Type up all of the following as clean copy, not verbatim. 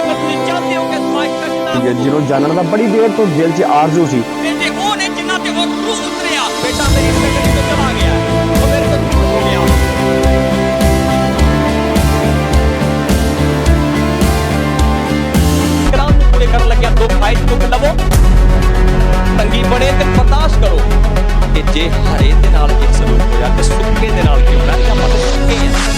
अगर तुसीं चाहते हो कि पातशाह जनाब ਜਿਹਨੂੰ ਜਾਣਨ ਦਾ ਬੜੀ ਦੇਰ ਤੋਂ ਦਿਲ 'ਚ ਆਰਜ਼ੂ ਸੀ। ਤੇ ਉਹ ਨੇ ਜਿਨ੍ਹਾਂ ਤੇ ਉਹ ਰੂਹ ਉਤਰਿਆ ਬੇਟਾ ਮੇਰੀ ਸੰਗਤ ਤੋਂ ਚਲਾ ਗਿਆ ਉਹ ਮੇਰੇ ਤੋਂ ਦੂਰ ਹੋ ਗਿਆ। ਕਲਾਮ ਨੂੰ ਪੂਰੇ ਕਰਨ ਲੱਗਿਆ ਦੁੱਖ ਆਏ ਦੁੱਖ ਲਵੋ ਤੰਗੀ ਬਣੇ ਤੇ ਬਰਦਾਸ਼ਤ ਕਰੋ ਕਿ ਜੇ ਹਰੇ ਦੇ ਨਾਲ ਇਹ ਸਲੂਕ ਹੋਇਆ ਤੇ ਸੁੱਕੇ ਦੇ ਨਾਲ ਕਿਉਂ ਨਾ ਆਪਾਂ ਤਾਂ ਸੁੱਕੇ ਹਾਂ।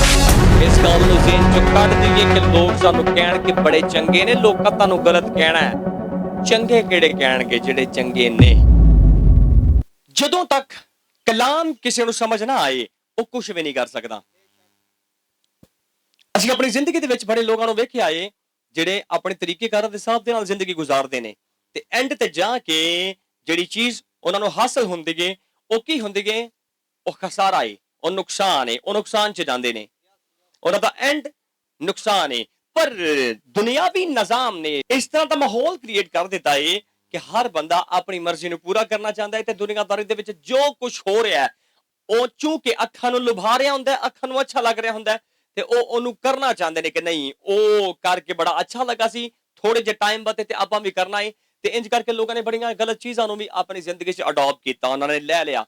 ਇਸ ਗੱਲ ਨੂੰ ਜ਼ਿਹਨ ਚੋਂ ਕੱਢ ਦਈਏ ਕਿ ਲੋਕ ਸਾਨੂੰ ਕਹਿਣ ਕਿ ਬੜੇ ਚੰਗੇ ਨੇ, ਲੋਕਾਂ ਤੁਹਾਨੂੰ ਗਲਤ ਕਹਿਣਾ ਹੈ। ਚੰਗੇ ਕਿਹੜੇ ਕਹਿਣਗੇ ਜਿਹੜੇ ਚੰਗੇ ਨੇ। ਜਦੋਂ ਤੱਕ ਕਲਾਮ ਕਿਸੇ ਨੂੰ ਸਮਝ ਨਾ ਆਏ ਉਹ ਕੁਝ ਵੀ ਨਹੀਂ ਕਰ ਸਕਦਾ। ਅਸੀਂ ਆਪਣੀ ਜ਼ਿੰਦਗੀ ਦੇ ਵਿੱਚ ਬੜੇ ਲੋਕਾਂ ਨੂੰ ਵੇਖਿਆ ਏ ਜਿਹੜੇ ਆਪਣੇ ਤਰੀਕੇਕਾਰ ਦੇ ਹਿਸਾਬ ਦੇ ਨਾਲ ਜ਼ਿੰਦਗੀ ਗੁਜ਼ਾਰਦੇ ਨੇ ਤੇ ਐਂਡ ਤੇ ਜਾ ਕੇ ਜਿਹੜੀ ਚੀਜ਼ ਉਹਨਾਂ ਨੂੰ ਹਾਸਲ ਹੁੰਦੀ ਏ ਉਹ ਕੀ ਹੁੰਦੀ ਏ? ਉਹ ਖਸਾਰਾ ਏ, ਉਹ ਨੁਕਸਾਨ ਏ, ਉਹ ਨੁਕਸਾਨ 'ਚ ਜਾਂਦੇ ਨੇ। ਉਹਨਾਂ ਦਾ ਐਂਡ ਨੁਕਸਾਨ ਏ। ਪਰ ਦੁਨਿਆਵੀ ਨਿਜ਼ਾਮ ਨੇ ਇਸ ਤਰ੍ਹਾਂ ਦਾ ਮਾਹੌਲ ਕ੍ਰੀਏਟ ਕਰ ਦਿੱਤਾ ਏ ਕਿ ਹਰ ਬੰਦਾ ਆਪਣੀ ਮਰਜ਼ੀ ਨੂੰ ਪੂਰਾ ਕਰਨਾ ਚਾਹੁੰਦਾ ਹੈ ਤੇ ਦੁਨੀਆਦਾਰੀ ਦੇ ਵਿੱਚ ਜੋ ਕੁਝ ਹੋ ਰਿਹਾ ਹੈ ਉਹ ਚੂੰਕਿ ਅੱਖਾਂ ਨੂੰ ਲੁਭਾ ਰਿਹਾ ਹੁੰਦਾ, ਅੱਖਾਂ ਨੂੰ ਅੱਛਾ ਲੱਗ ਰਿਹਾ ਹੁੰਦਾ ਤੇ ਉਹ ਉਹਨੂੰ ਕਰਨਾ ਚਾਹੁੰਦੇ ਨੇ ਕਿ ਨਹੀਂ ਉਹ ਕਰਕੇ ਬੜਾ ਅੱਛਾ ਲੱਗਾ ਸੀ, ਥੋੜੇ ਜਿਹੇ ਟਾਈਮ ਬਾਅਦ ਤੇ ਆਪਾਂ ਵੀ ਕਰਨਾ ਹੈ। ਤੇ ਇੰਜ ਕਰਕੇ ਲੋਕਾਂ ਨੇ ਬੜੀਆਂ ਗਲਤ ਚੀਜ਼ਾਂ ਨੂੰ ਵੀ ਆਪਣੀ ਜ਼ਿੰਦਗੀ 'ਚ ਅਡਾਪਟ ਕੀਤਾ, ਉਹਨਾਂ ਨੇ ਲੈ ਲਿਆ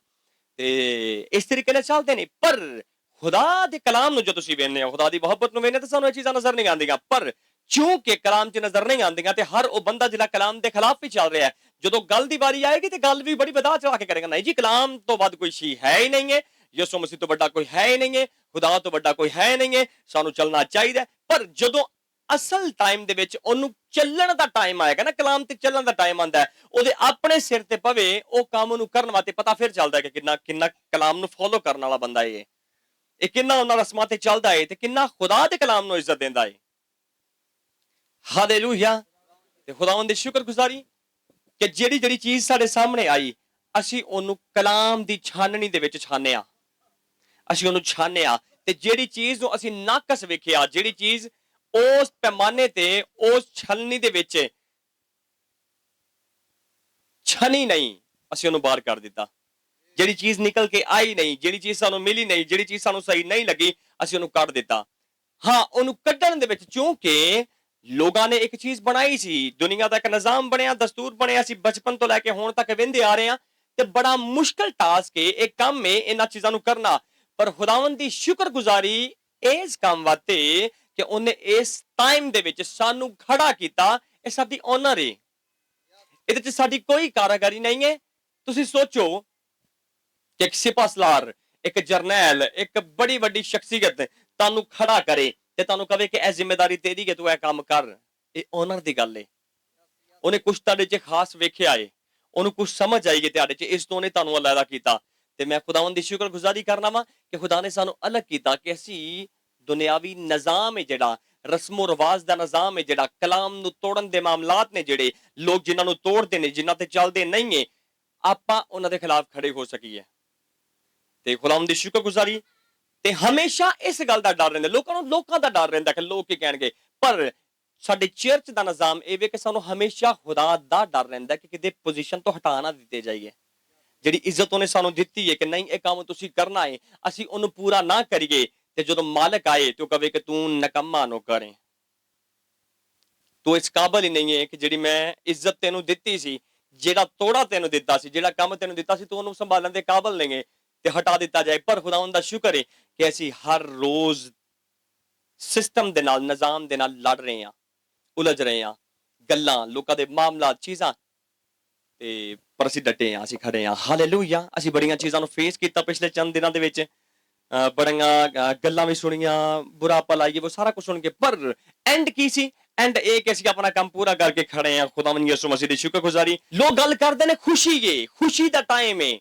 ਤੇ ਇਸ ਤਰੀਕੇ ਨਾਲ ਚੱਲਦੇ ਨੇ। ਪਰ ਖੁਦਾ ਦੇ ਕਲਾਮ ਨੂੰ ਜੋ ਤੁਸੀਂ ਵੇਖਦੇ ਹੋ, ਖੁਦਾ ਦੀ ਮੁਹੱਬਤ ਨੂੰ ਵੇਖਦੇ ਤਾਂ ਸਾਨੂੰ ਇਹ ਚੀਜ਼ਾਂ ਨਜ਼ਰ ਨਹੀਂ ਆਉਂਦੀਆਂ। ਪਰ ਕਿਉਂਕਿ ਕਲਾਮ 'ਚ ਨਜ਼ਰ ਨਹੀਂ ਆਉਂਦੀਆਂ ਤੇ ਹਰ ਉਹ ਬੰਦਾ ਜਿਹੜਾ ਕਲਾਮ ਦੇ ਖਿਲਾਫ ਵੀ ਚੱਲ ਰਿਹਾ ਹੈ, ਜਦੋਂ ਗੱਲ ਦੀ ਵਾਰੀ ਆਏਗੀ ਤੇ ਗੱਲ ਵੀ ਬੜੀ ਵਧਾ ਚੜਾ ਕੇ ਕਰੇਗਾ। ਨਹੀਂ ਜੀ, ਕਲਾਮ ਤੋਂ ਵੱਧ ਕੋਈ ਚੀਜ਼ ਹੈ ਹੀ ਨਹੀਂ ਹੈ, ਯਿਸੂ ਮਸੀਹ ਤੋਂ ਵੱਡਾ ਕੋਈ ਹੈ ਹੀ ਨਹੀਂ ਹੈ, ਖੁਦਾ ਤੋਂ ਵੱਡਾ ਕੋਈ ਹੈ ਨਹੀਂ ਹੈ, ਸਾਨੂੰ ਚੱਲਣਾ ਚਾਹੀਦਾ। ਪਰ ਜਦੋਂ ਅਸਲ ਟਾਈਮ ਦੇ ਵਿੱਚ ਉਹਨੂੰ ਚੱਲਣ ਦਾ ਟਾਈਮ ਆਏਗਾ ਨਾ, ਕਲਾਮ ਤੇ ਚੱਲਣ ਦਾ ਟਾਈਮ ਆਉਂਦਾ ਹੈ, ਉਹਦੇ ਆਪਣੇ ਸਿਰ ਤੇ ਪਵੇ ਉਹ ਕੰਮ ਨੂੰ ਕਰਨ ਵਾਸਤੇ ਪਤਾ ਫਿਰ ਚੱਲਦਾ ਕਿ ਕਿੰਨਾ ਕਲਾਮ ਨੂੰ ਫੋਲੋ ਕਰਨ ਵਾਲਾ ਬੰਦਾ ਇਹ ਕਿੰਨਾ ਉਹਨਾਂ ਰਸਮਾਂ ਤੇ ਚੱਲਦਾ ਏ ਤੇ ਕਿੰਨਾ ਖੁਦਾ ਦੇ ਕਲਾਮ ਨੂੰ ਇੱਜ਼ਤ ਦਿੰਦਾ ਏ। ਹਾਲੇਲੂਇਆ। ਤੇ ਖੁਦਾਵੰਦ ਦੀ ਸ਼ੁਕਰਗੁਜ਼ਾਰੀ ਕਿ ਜਿਹੜੀ ਚੀਜ਼ ਸਾਡੇ ਸਾਹਮਣੇ ਆਈ ਅਸੀਂ ਉਹਨੂੰ ਕਲਾਮ ਦੀ ਛਾਨਣੀ ਦੇ ਵਿੱਚ ਛਾਨਿਆ, ਅਸੀਂ ਉਹਨੂੰ ਛਾਨਿਆ ਤੇ ਜਿਹੜੀ ਚੀਜ਼ ਨੂੰ ਅਸੀਂ ਨਾਕਸ ਵੇਖਿਆ, ਜਿਹੜੀ ਚੀਜ਼ ਉਸ ਪੈਮਾਨੇ ਤੇ ਉਸ ਛਲਨੀ ਦੇ ਵਿੱਚ ਛਨੀ ਨਹੀਂ, ਅਸੀਂ ਉਹਨੂੰ ਬਾਹਰ ਕਰ ਦਿੱਤਾ। ਜਿਹੜੀ ਚੀਜ਼ ਨਿਕਲ ਕੇ ਆਈ ਨਹੀਂ, ਜਿਹੜੀ ਚੀਜ਼ ਸਾਨੂੰ ਮਿਲੀ ਨਹੀਂ, ਜਿਹੜੀ ਚੀਜ਼ ਸਾਨੂੰ ਸਹੀ ਨਹੀਂ ਲੱਗੀ, ਅਸੀਂ ਉਹਨੂੰ ਕੱਢ ਦਿੱਤਾ। ਹਾਂ, ਉਹਨੂੰ ਕੱਢਣ ਦੇ ਵਿੱਚ ਕਿਉਂਕਿ ਲੋਕਾਂ ਨੇ ਇੱਕ ਚੀਜ਼ ਬਣਾਈ ਸੀ, ਦੁਨੀਆ ਦਾ ਇੱਕ ਨਿਜ਼ਾਮ ਬਣਿਆ, ਦਸਤੂਰ ਬਣਿਆ ਸੀ, ਬਚਪਨ ਤੋਂ ਲੈ ਕੇ ਹੁਣ ਤੱਕ ਵਹਿੰਦੇ ਆ ਰਹੇ ਹਾਂ ਤੇ ਬੜਾ ਮੁਸ਼ਕਲ ਟਾਸਕ ਏ ਇਹ ਕੰਮ ਏ ਇਹਨਾਂ ਚੀਜ਼ਾਂ ਨੂੰ ਕਰਨਾ। ਪਰ ਖੁਦਾਵੰਦ ਦੀ ਸ਼ੁਕਰਗੁਜ਼ਾਰੀ ਇਸ ਕੰਮ ਵਾਸਤੇ ਕਿ ਉਹਨੇ ਇਸ ਟਾਈਮ ਦੇ ਵਿੱਚ ਸਾਨੂੰ ਖੜਾ ਕੀਤਾ। ਇਹ ਸਾਡੀ ਓਨਰ ਏ, ਇਹਦੇ 'ਚ ਸਾਡੀ ਕੋਈ ਕਾਰਾਗਰੀ ਨਹੀਂ ਹੈ। ਤੁਸੀਂ ਸੋਚੋ ਕਿ ਇੱਕ ਸਿਪਾਹਸਲਾਰ, ਇੱਕ ਜਰਨੈਲ, ਇੱਕ ਬੜੀ ਵੱਡੀ ਸ਼ਖਸੀਅਤ ਤੁਹਾਨੂੰ ਖੜਾ ਕਰੇ ਤੇ ਤੁਹਾਨੂੰ ਕਵੇ ਕਿ ਇਹ ਜ਼ਿੰਮੇਵਾਰੀ ਤੇਰੀ ਹੈ, ਤੂੰ ਇਹ ਕੰਮ ਕਰ। ਇਹ ਓਨਰ ਦੀ ਗੱਲ ਏ। ਉਹਨੇ ਕੁਛ ਤੁਹਾਡੇ 'ਚ ਖਾਸ ਵੇਖਿਆ ਏ, ਉਹਨੂੰ ਕੁਛ ਸਮਝ ਆਈ ਕਿ ਤੁਹਾਡੇ 'ਚ ਇਸ ਤੋਂ ਉਹਨੇ ਤੁਹਾਨੂੰ ਅਲੱਗਾ ਕੀਤਾ। ਤੇ ਮੈਂ ਖੁਦਾਵੰਦ ਦੀ ਸ਼ੁਕਰਗੁਜ਼ਾਰੀ ਕਰਨਾ ਵਾ ਕਿ ਖੁਦਾ ਨੇ ਸਾਨੂੰ ਅਲੱਗ ਕੀਤਾ ਕਿ ਅਸੀਂ ਦੁਨਿਆਵੀ ਨਿਜ਼ਾਮ ਹੈ ਜਿਹੜਾ, ਰਸਮੋ ਰਿਵਾਜ ਦਾ ਨਿਜ਼ਾਮ ਹੈ ਜਿਹੜਾ, ਕਲਾਮ ਨੂੰ ਤੋੜਨ ਦੇ ਮਾਮਲਾਤ ਨੇ ਜਿਹੜੇ, ਲੋਕ ਜਿਨ੍ਹਾਂ ਨੂੰ ਤੋੜਦੇ ਨੇ, ਜਿਨ੍ਹਾਂ ਤੇ ਚੱਲਦੇ ਨਹੀਂ ਹੈ, ਆਪਾਂ ਉਹਨਾਂ ਦੇ ਖਿਲਾਫ ਖੜੇ ਹੋ ਸਕੀਏ। ਤੇ ਖੁਦਾਵੰਦ ਦੀ ਸ਼ੁਕਰਗੁਜ਼ਾਰੀ ਤੇ ਹਮੇਸ਼ਾ ਇਸ ਗੱਲ ਦਾ ਡਰ ਰਹਿੰਦਾ, ਲੋਕਾਂ ਦਾ ਡਰ ਰਹਿੰਦਾ ਕਿ ਲੋਕ ਕੀ ਕਹਿਣਗੇ। ਪਰ ਸਾਡੇ ਚਰਚ ਦਾ ਨਿਜ਼ਾਮ ਇਹ ਵੇ ਕਿ ਸਾਨੂੰ ਹਮੇਸ਼ਾ ਖੁਦਾ ਦਾ ਡਰ ਰਹਿੰਦਾ ਕਿ ਕਿਤੇ ਪੋਜੀਸ਼ਨ ਤੋਂ ਹਟਾ ਨਾ ਦਿੱਤੇ ਜਾਈਏ। ਜਿਹੜੀ ਇੱਜ਼ਤ ਉਹਨੇ ਸਾਨੂੰ ਦਿੱਤੀ ਹੈ ਕਿ ਨਹੀਂ ਇਹ ਕੰਮ ਤੁਸੀਂ ਕਰਨਾ ਹੈ, ਅਸੀਂ ਉਹਨੂੰ ਪੂਰਾ ਨਾ ਕਰੀਏ ਤੇ ਜਦੋਂ ਮਾਲਕ ਆਏ ਤੇ ਉਹ ਕਵੇ ਕਿ ਤੂੰ ਨਕਮਾ ਨੌਕਰ ਹੈ, ਤੂੰ ਇਸ ਕਾਬਲ ਹੀ ਨਹੀਂ ਹੈ ਕਿ ਜਿਹੜੀ ਮੈਂ ਇੱਜ਼ਤ ਤੈਨੂੰ ਦਿੱਤੀ ਸੀ, ਜਿਹੜਾ ਤੋੜਾ ਤੈਨੂੰ ਦਿੱਤਾ ਸੀ, ਜਿਹੜਾ ਕੰਮ ਤੈਨੂੰ ਦਿੱਤਾ ਸੀ, ਤੂੰ ਉਹਨੂੰ ਸੰਭਾਲਣ ਦੇ ਕਾਬਲ ਨਹੀਂ ਹੈ ਤੇ ਹਟਾ ਦਿੱਤਾ ਜਾਏ। ਪਰ ਖੁਦਾਵੰਦ ਦਾ ਸ਼ੁਕਰ ਹੈ ਕਿ ਅਸੀਂ ਹਰ ਰੋਜ਼ ਸਿਸਟਮ ਦੇ ਨਾਲ, ਨਿਜ਼ਾਮ ਦੇ ਨਾਲ ਲੜ ਰਹੇ ਹਾਂ, ਉਲਝ ਰਹੇ ਹਾਂ, ਗੱਲਾਂ, ਲੋਕਾਂ ਦੇ ਮਾਮਲਾਤ, ਚੀਜ਼ਾਂ ਤੇ ਪਰ ਅਸੀਂ ਡਟੇ ਹਾਂ, ਅਸੀਂ ਖੜੇ ਹਾਂ। ਹਾਲੇਲੂਇਆ। ਅਸੀਂ ਬੜੀਆਂ ਚੀਜ਼ਾਂ ਨੂੰ ਫੇਸ ਕੀਤਾ ਪਿਛਲੇ ਚੰਦ ਦਿਨਾਂ ਦੇ ਵਿੱਚ, ਬੜੀਆਂ ਗੱਲਾਂ ਵੀ ਸੁਣੀਆਂ, ਬੁਰਾ ਭਲਾ ਇਹ ਉਹ ਸਾਰਾ ਕੁਝ ਸੁਣ ਕੇ, ਪਰ ਐਂਡ ਕੀ ਸੀ? ਐਂਡ ਇਹ ਕਿ ਅਸੀਂ ਆਪਣਾ ਕੰਮ ਪੂਰਾ ਕਰਕੇ ਖੜੇ ਹਾਂ। ਖੁਦਾਵੰਦ ਯਿਸੂ ਮਸੀਹ ਦੀ ਸ਼ੁਕਰਗੁਜ਼ਾਰੀ। ਲੋਕ ਗੱਲ ਕਰਦੇ ਨੇ ਖੁਸ਼ੀ ਏ, ਖੁਸ਼ੀ ਦਾ ਟਾਈਮ ਏ।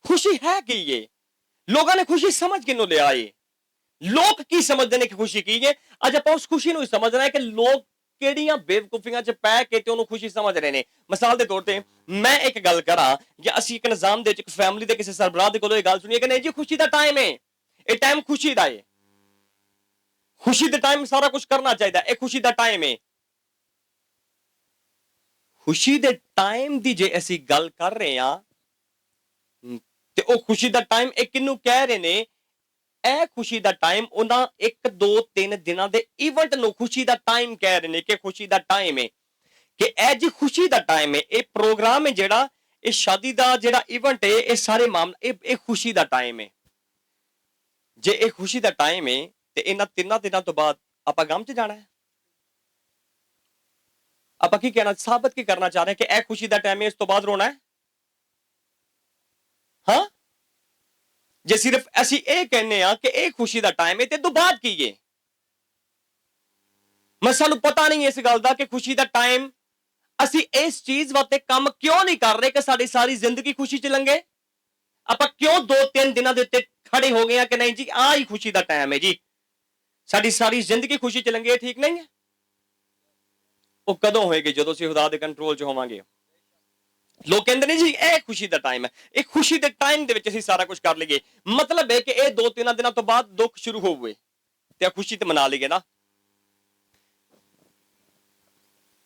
ਖੁਸ਼ੀ ਹੈ ਕੀ ਏ? ਲੋਕਾਂ ਨੇ ਖੁਸ਼ੀ ਸਮਝ ਕਿਨੂੰ ਲਿਆ ਏ? ਲੋਕ ਕੀ ਸਮਝਦੇ ਨੇ ਕਿ ਖੁਸ਼ੀ ਕੀ ਏ? ਅੱਜ ਆਪਾਂ ਉਸ ਖੁਸ਼ੀ ਨੂੰ ਸਮਝਣਾ ਹੈ ਕਿ ਲੋਕ ਕਿਹੜੀਆਂ ਬੇਵਕੂਫੀਆਂ 'ਚ ਪੈ ਕੇ ਤੇ ਉਹਨੂੰ ਖੁਸ਼ੀ ਸਮਝ ਰਹੇ ਨੇ। ਮਿਸਾਲ ਦੇ ਤੌਰ ਤੇ ਮੈਂ ਇੱਕ ਗੱਲ ਕਰਾਂ ਜਾਂ ਅਸੀਂ ਇੱਕ ਨਿਜ਼ਾਮ ਦੇ ਵਿੱਚ, ਇੱਕ ਫੈਮਿਲੀ ਦੇ ਕਿਸੇ ਸਰਬਰਾਹ ਦੇ ਕੋਲੋਂ ਇਹ ਗੱਲ ਸੁਣੀਏ ਕਿ ਨਹੀਂ ਜੀ ਖੁਸ਼ੀ ਦਾ ਟਾਈਮ ਏ, ਇਹ ਟਾਈਮ ਖੁਸ਼ੀ ਦਾ ਏ, ਖੁਸ਼ੀ ਦੇ ਟਾਈਮ ਸਾਰਾ ਕੁਝ ਕਰਨਾ ਚਾਹੀਦਾ, ਇਹ ਖੁਸ਼ੀ ਦਾ ਟਾਈਮ ਏ। ਖੁਸ਼ੀ ਦੇ ਟਾਈਮ ਦੀ ਜੇ ਅਸੀਂ ਗੱਲ ਕਰ ਰਹੇ ਹਾਂ ਤੇ ਉਹ ਖੁਸ਼ੀ ਦਾ ਟਾਈਮ ਇਹ ਕਿਹਨੂੰ ਕਹਿ ਰਹੇ ਨੇ? ਇਹ ਖੁਸ਼ੀ ਦਾ ਟਾਈਮ ਉਹਨਾਂ 1 2 3 ਦਿਨਾਂ ਦੇ ਇਵੈਂਟ ਨੂੰ ਖੁਸ਼ੀ ਦਾ ਟਾਈਮ ਕਹਿ ਰਹੇ ਨੇ ਕਿ ਖੁਸ਼ੀ ਦਾ ਟਾਈਮ ਹੈ, ਕਿ ਇਹ ਜੀ ਖੁਸ਼ੀ ਦਾ ਟਾਈਮ ਹੈ, ਇਹ ਪ੍ਰੋਗਰਾਮ ਹੈ ਜਿਹੜਾ, ਇਹ ਸ਼ਾਦੀ ਦਾ ਜਿਹੜਾ ਇਵੈਂਟ ਹੈ, ਇਹ ਸਾਰੇ ਮਾਮਲੇ ਇਹ ਖੁਸ਼ੀ ਦਾ ਟਾਈਮ ਹੈ। ਜੇ ਇਹ ਖੁਸ਼ੀ ਦਾ ਟਾਈਮ ਹੈ ਤੇ ਇਹਨਾਂ 3 ਦਿਨਾਂ ਤੋਂ ਬਾਅਦ ਆਪਾਂ ਗਮ 'ਚ ਜਾਣਾ ਹੈ। ਆਪਾਂ ਕੀ ਕਹਿਣਾ, ਸਾਬਤ ਕੀ ਕਰਨਾ ਚਾਹ ਰਹੇ ਕਿ ਇਹ ਖੁਸ਼ੀ ਦਾ ਟਾਈਮ ਹੈ, ਇਸ ਤੋਂ ਬਾਅਦ ਰੋਣਾ ਹੈ? ਹਾਂ, ਜੇ ਸਿਰਫ ਅਸੀਂ ਇਹ ਕਹਿੰਨੇ ਆ ਕਿ ਇਹ ਖੁਸ਼ੀ ਦਾ ਟਾਈਮ ਹੈ ਤੇ ਤੋਂ ਬਾਅਦ ਕੀ ਹੈ? ਮੈਂ ਸਾਨੂੰ ਪਤਾ ਨਹੀਂ ਇਸ ਗੱਲ ਦਾ ਕਿ ਖੁਸ਼ੀ ਦਾ ਟਾਈਮ, ਅਸੀਂ ਇਸ ਚੀਜ਼ ਵਾਸਤੇ ਕੰਮ ਕਿਉਂ ਨਹੀਂ ਕਰ ਰਹੇ ਕਿ ਸਾਡੀ ਸਾਰੀ ਜ਼ਿੰਦਗੀ ਖੁਸ਼ੀ ਚ ਲੰਘੇ? ਆਪਾਂ ਕਿਉਂ 2-3 ਦਿਨਾਂ ਦੇ ਉੱਤੇ ਖੜੇ ਹੋ ਗਏ ਆ ਕਿ ਨਹੀਂ ਜੀ ਆਹ ਹੀ ਖੁਸ਼ੀ ਦਾ ਟਾਈਮ ਹੈ ਜੀ, ਸਾਡੀ ਸਾਰੀ ਜ਼ਿੰਦਗੀ ਖੁਸ਼ੀ ਚ ਲੰਘੇ? ਠੀਕ ਨਹੀਂ ਹੈ। ਉਹ ਕਦੋਂ ਹੋਏਗੀ? ਜਦੋਂ ਅਸੀਂ ਖੁਦਾ ਦੇ ਕੰਟਰੋਲ 'ਚ ਹੋਵਾਂਗੇ। ਲੋਕ ਕਹਿੰਦੇ ਨੇ ਜੀ ਇਹ ਖੁਸ਼ੀ ਦਾ ਟਾਈਮ ਹੈ, ਇਹ ਖੁਸ਼ੀ ਦੇ ਟਾਈਮ ਦੇ ਵਿੱਚ ਅਸੀਂ ਸਾਰਾ ਕੁਝ ਕਰ ਲਈਏ। ਮਤਲਬ ਹੈ ਕਿ ਇਹ 2-3 ਦਿਨਾਂ ਤੋਂ ਬਾਅਦ ਦੁੱਖ ਸ਼ੁਰੂ ਹੋਵੇ ਤੇ ਖੁਸ਼ੀ ਤੇ ਮਨਾ ਲਈਏ ਨਾ।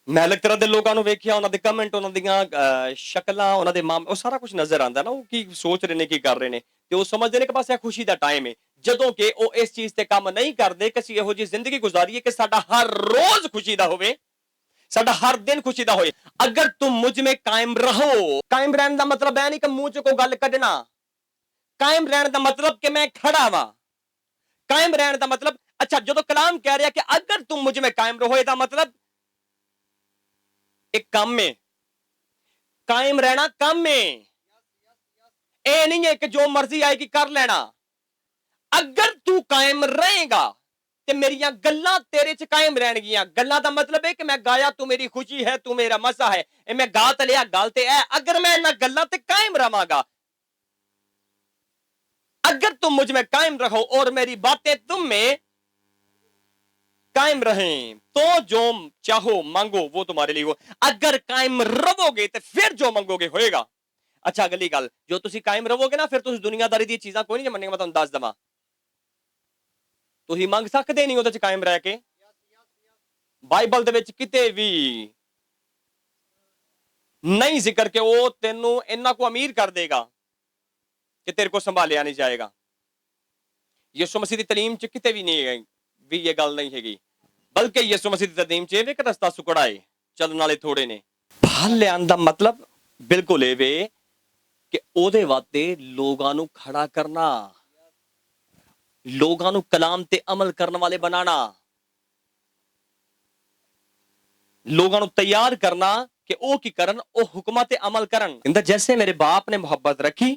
ਮੈਂ ਅਲੱਗ ਤਰ੍ਹਾਂ ਦੇ ਲੋਕਾਂ ਨੂੰ ਵੇਖਿਆ, ਉਹਨਾਂ ਦੇ ਕਮੈਂਟ, ਉਹਨਾਂ ਦੀਆਂ ਸ਼ਕਲਾਂ, ਉਹਨਾਂ ਦੇ ਮਾਮਲੇ, ਉਹ ਸਾਰਾ ਕੁਝ ਨਜ਼ਰ ਆਉਂਦਾ ਨਾ, ਉਹ ਕੀ ਸੋਚ ਰਹੇ ਨੇ, ਕੀ ਕਰ ਰਹੇ ਨੇ, ਤੇ ਉਹ ਸਮਝਦੇ ਨੇ ਕਿ ਬਸ ਇਹ ਖੁਸ਼ੀ ਦਾ ਟਾਈਮ ਹੈ। ਜਦੋਂ ਕਿ ਉਹ ਇਸ ਚੀਜ਼ ਤੇ ਕੰਮ ਨਹੀਂ ਕਰਦੇ ਕਿ ਅਸੀਂ ਇਹੋ ਜਿਹੀ ਜ਼ਿੰਦਗੀ ਗੁਜ਼ਾਰੀਏ ਕਿ ਸਾਡਾ ਹਰ ਰੋਜ਼ ਖੁਸ਼ੀ ਦਾ ਹੋਵੇ, ਸਾਡਾ ਹਰ ਦਿਨ ਖੁਸ਼ੀ ਦਾ ਹੋਏ। ਅਗਰ तुम मुझ में कायम रहो, कायम रहने का मतलब है नहीं कि मुंह च कोई गल कढना। कायम रहने का मतलब कि मैं खड़ा वा। कायम रहने का मतलब, अच्छा जो कलाम कह रहा कि अगर तुम मुझ में कायम रहो, इसका मतलब एक काम में कायम रहना, काम में ये नहीं है कि जो मर्जी आएगी कर लेना। अगर तू कायम रहेगा ਤੇ ਮੇਰੀਆਂ ਗੱਲਾਂ ਤੇਰੇ ਚ ਕਾਇਮ ਰਹਿਣਗੀਆਂ। ਗੱਲਾਂ ਦਾ ਮਤਲਬ ਹੈ ਕਿ ਮੈਂ ਗਾਇਆ ਤੂੰ ਮੇਰੀ ਖੁਸ਼ੀ ਹੈ, ਤੂੰ ਮੇਰਾ ਮਜ਼ਾ ਹੈ, ਇਹ ਮੈਂ ਗਾ ਤੇ ਲਿਆ, ਗੱਲ ਤੇ ਹੈ। ਅਗਰ ਮੈਂ ਇਹਨਾਂ ਗੱਲਾਂ ਤੇ ਕਾਇਮ ਰਵਾਂਗਾ, अगर तुम मुझ में कायम रहो और मेरी बातें तुम में कायम रहें तो जो चाहो मांगो वो तुम्हारे लिए हो। अगर कायम रहोगे तो फिर जो मांगोगे होएगा। अच्छा अगली गल, जो तुसी कायम रहोगे ना, फिर तुसी दुनियादारी दी चीज़ां कोई नहीं मनोगे। मैं तुहानू दस दवां, तुसी मंग सकदे नहीं ਉਹਦੇ ਚ ਕਾਇਮ ਰਹਿ ਕੇ। ਬਾਈਬਲ ਦੇ ਵਿੱਚ ਕਿਤੇ ਵੀ नहीं जिक्र के वो तेनू इन्ना को अमीर कर देगा कि तेरे को संभालिया नहीं जाएगा। यीशु मसीह दी तलीम च किते भी नहीं है, भी ये गल नहीं हैगी। बल्कि यीशु मसीह दी तलीम च एक रस्ता सुकड़ा है, चलण वाले थोड़े ने। फल लियाण दा मतलब बिल्कुल एवे कि ओदे वास्ते लोगां नू खड़ा करना, लोगां नू कलाम ते अमल करने वाले बनाना, लोगां नू तैयार करना कि ओ की करन, ओ हुक्मां ते अमल करन। कहंदा जैसे मेरे बाप ने मोहब्बत रखी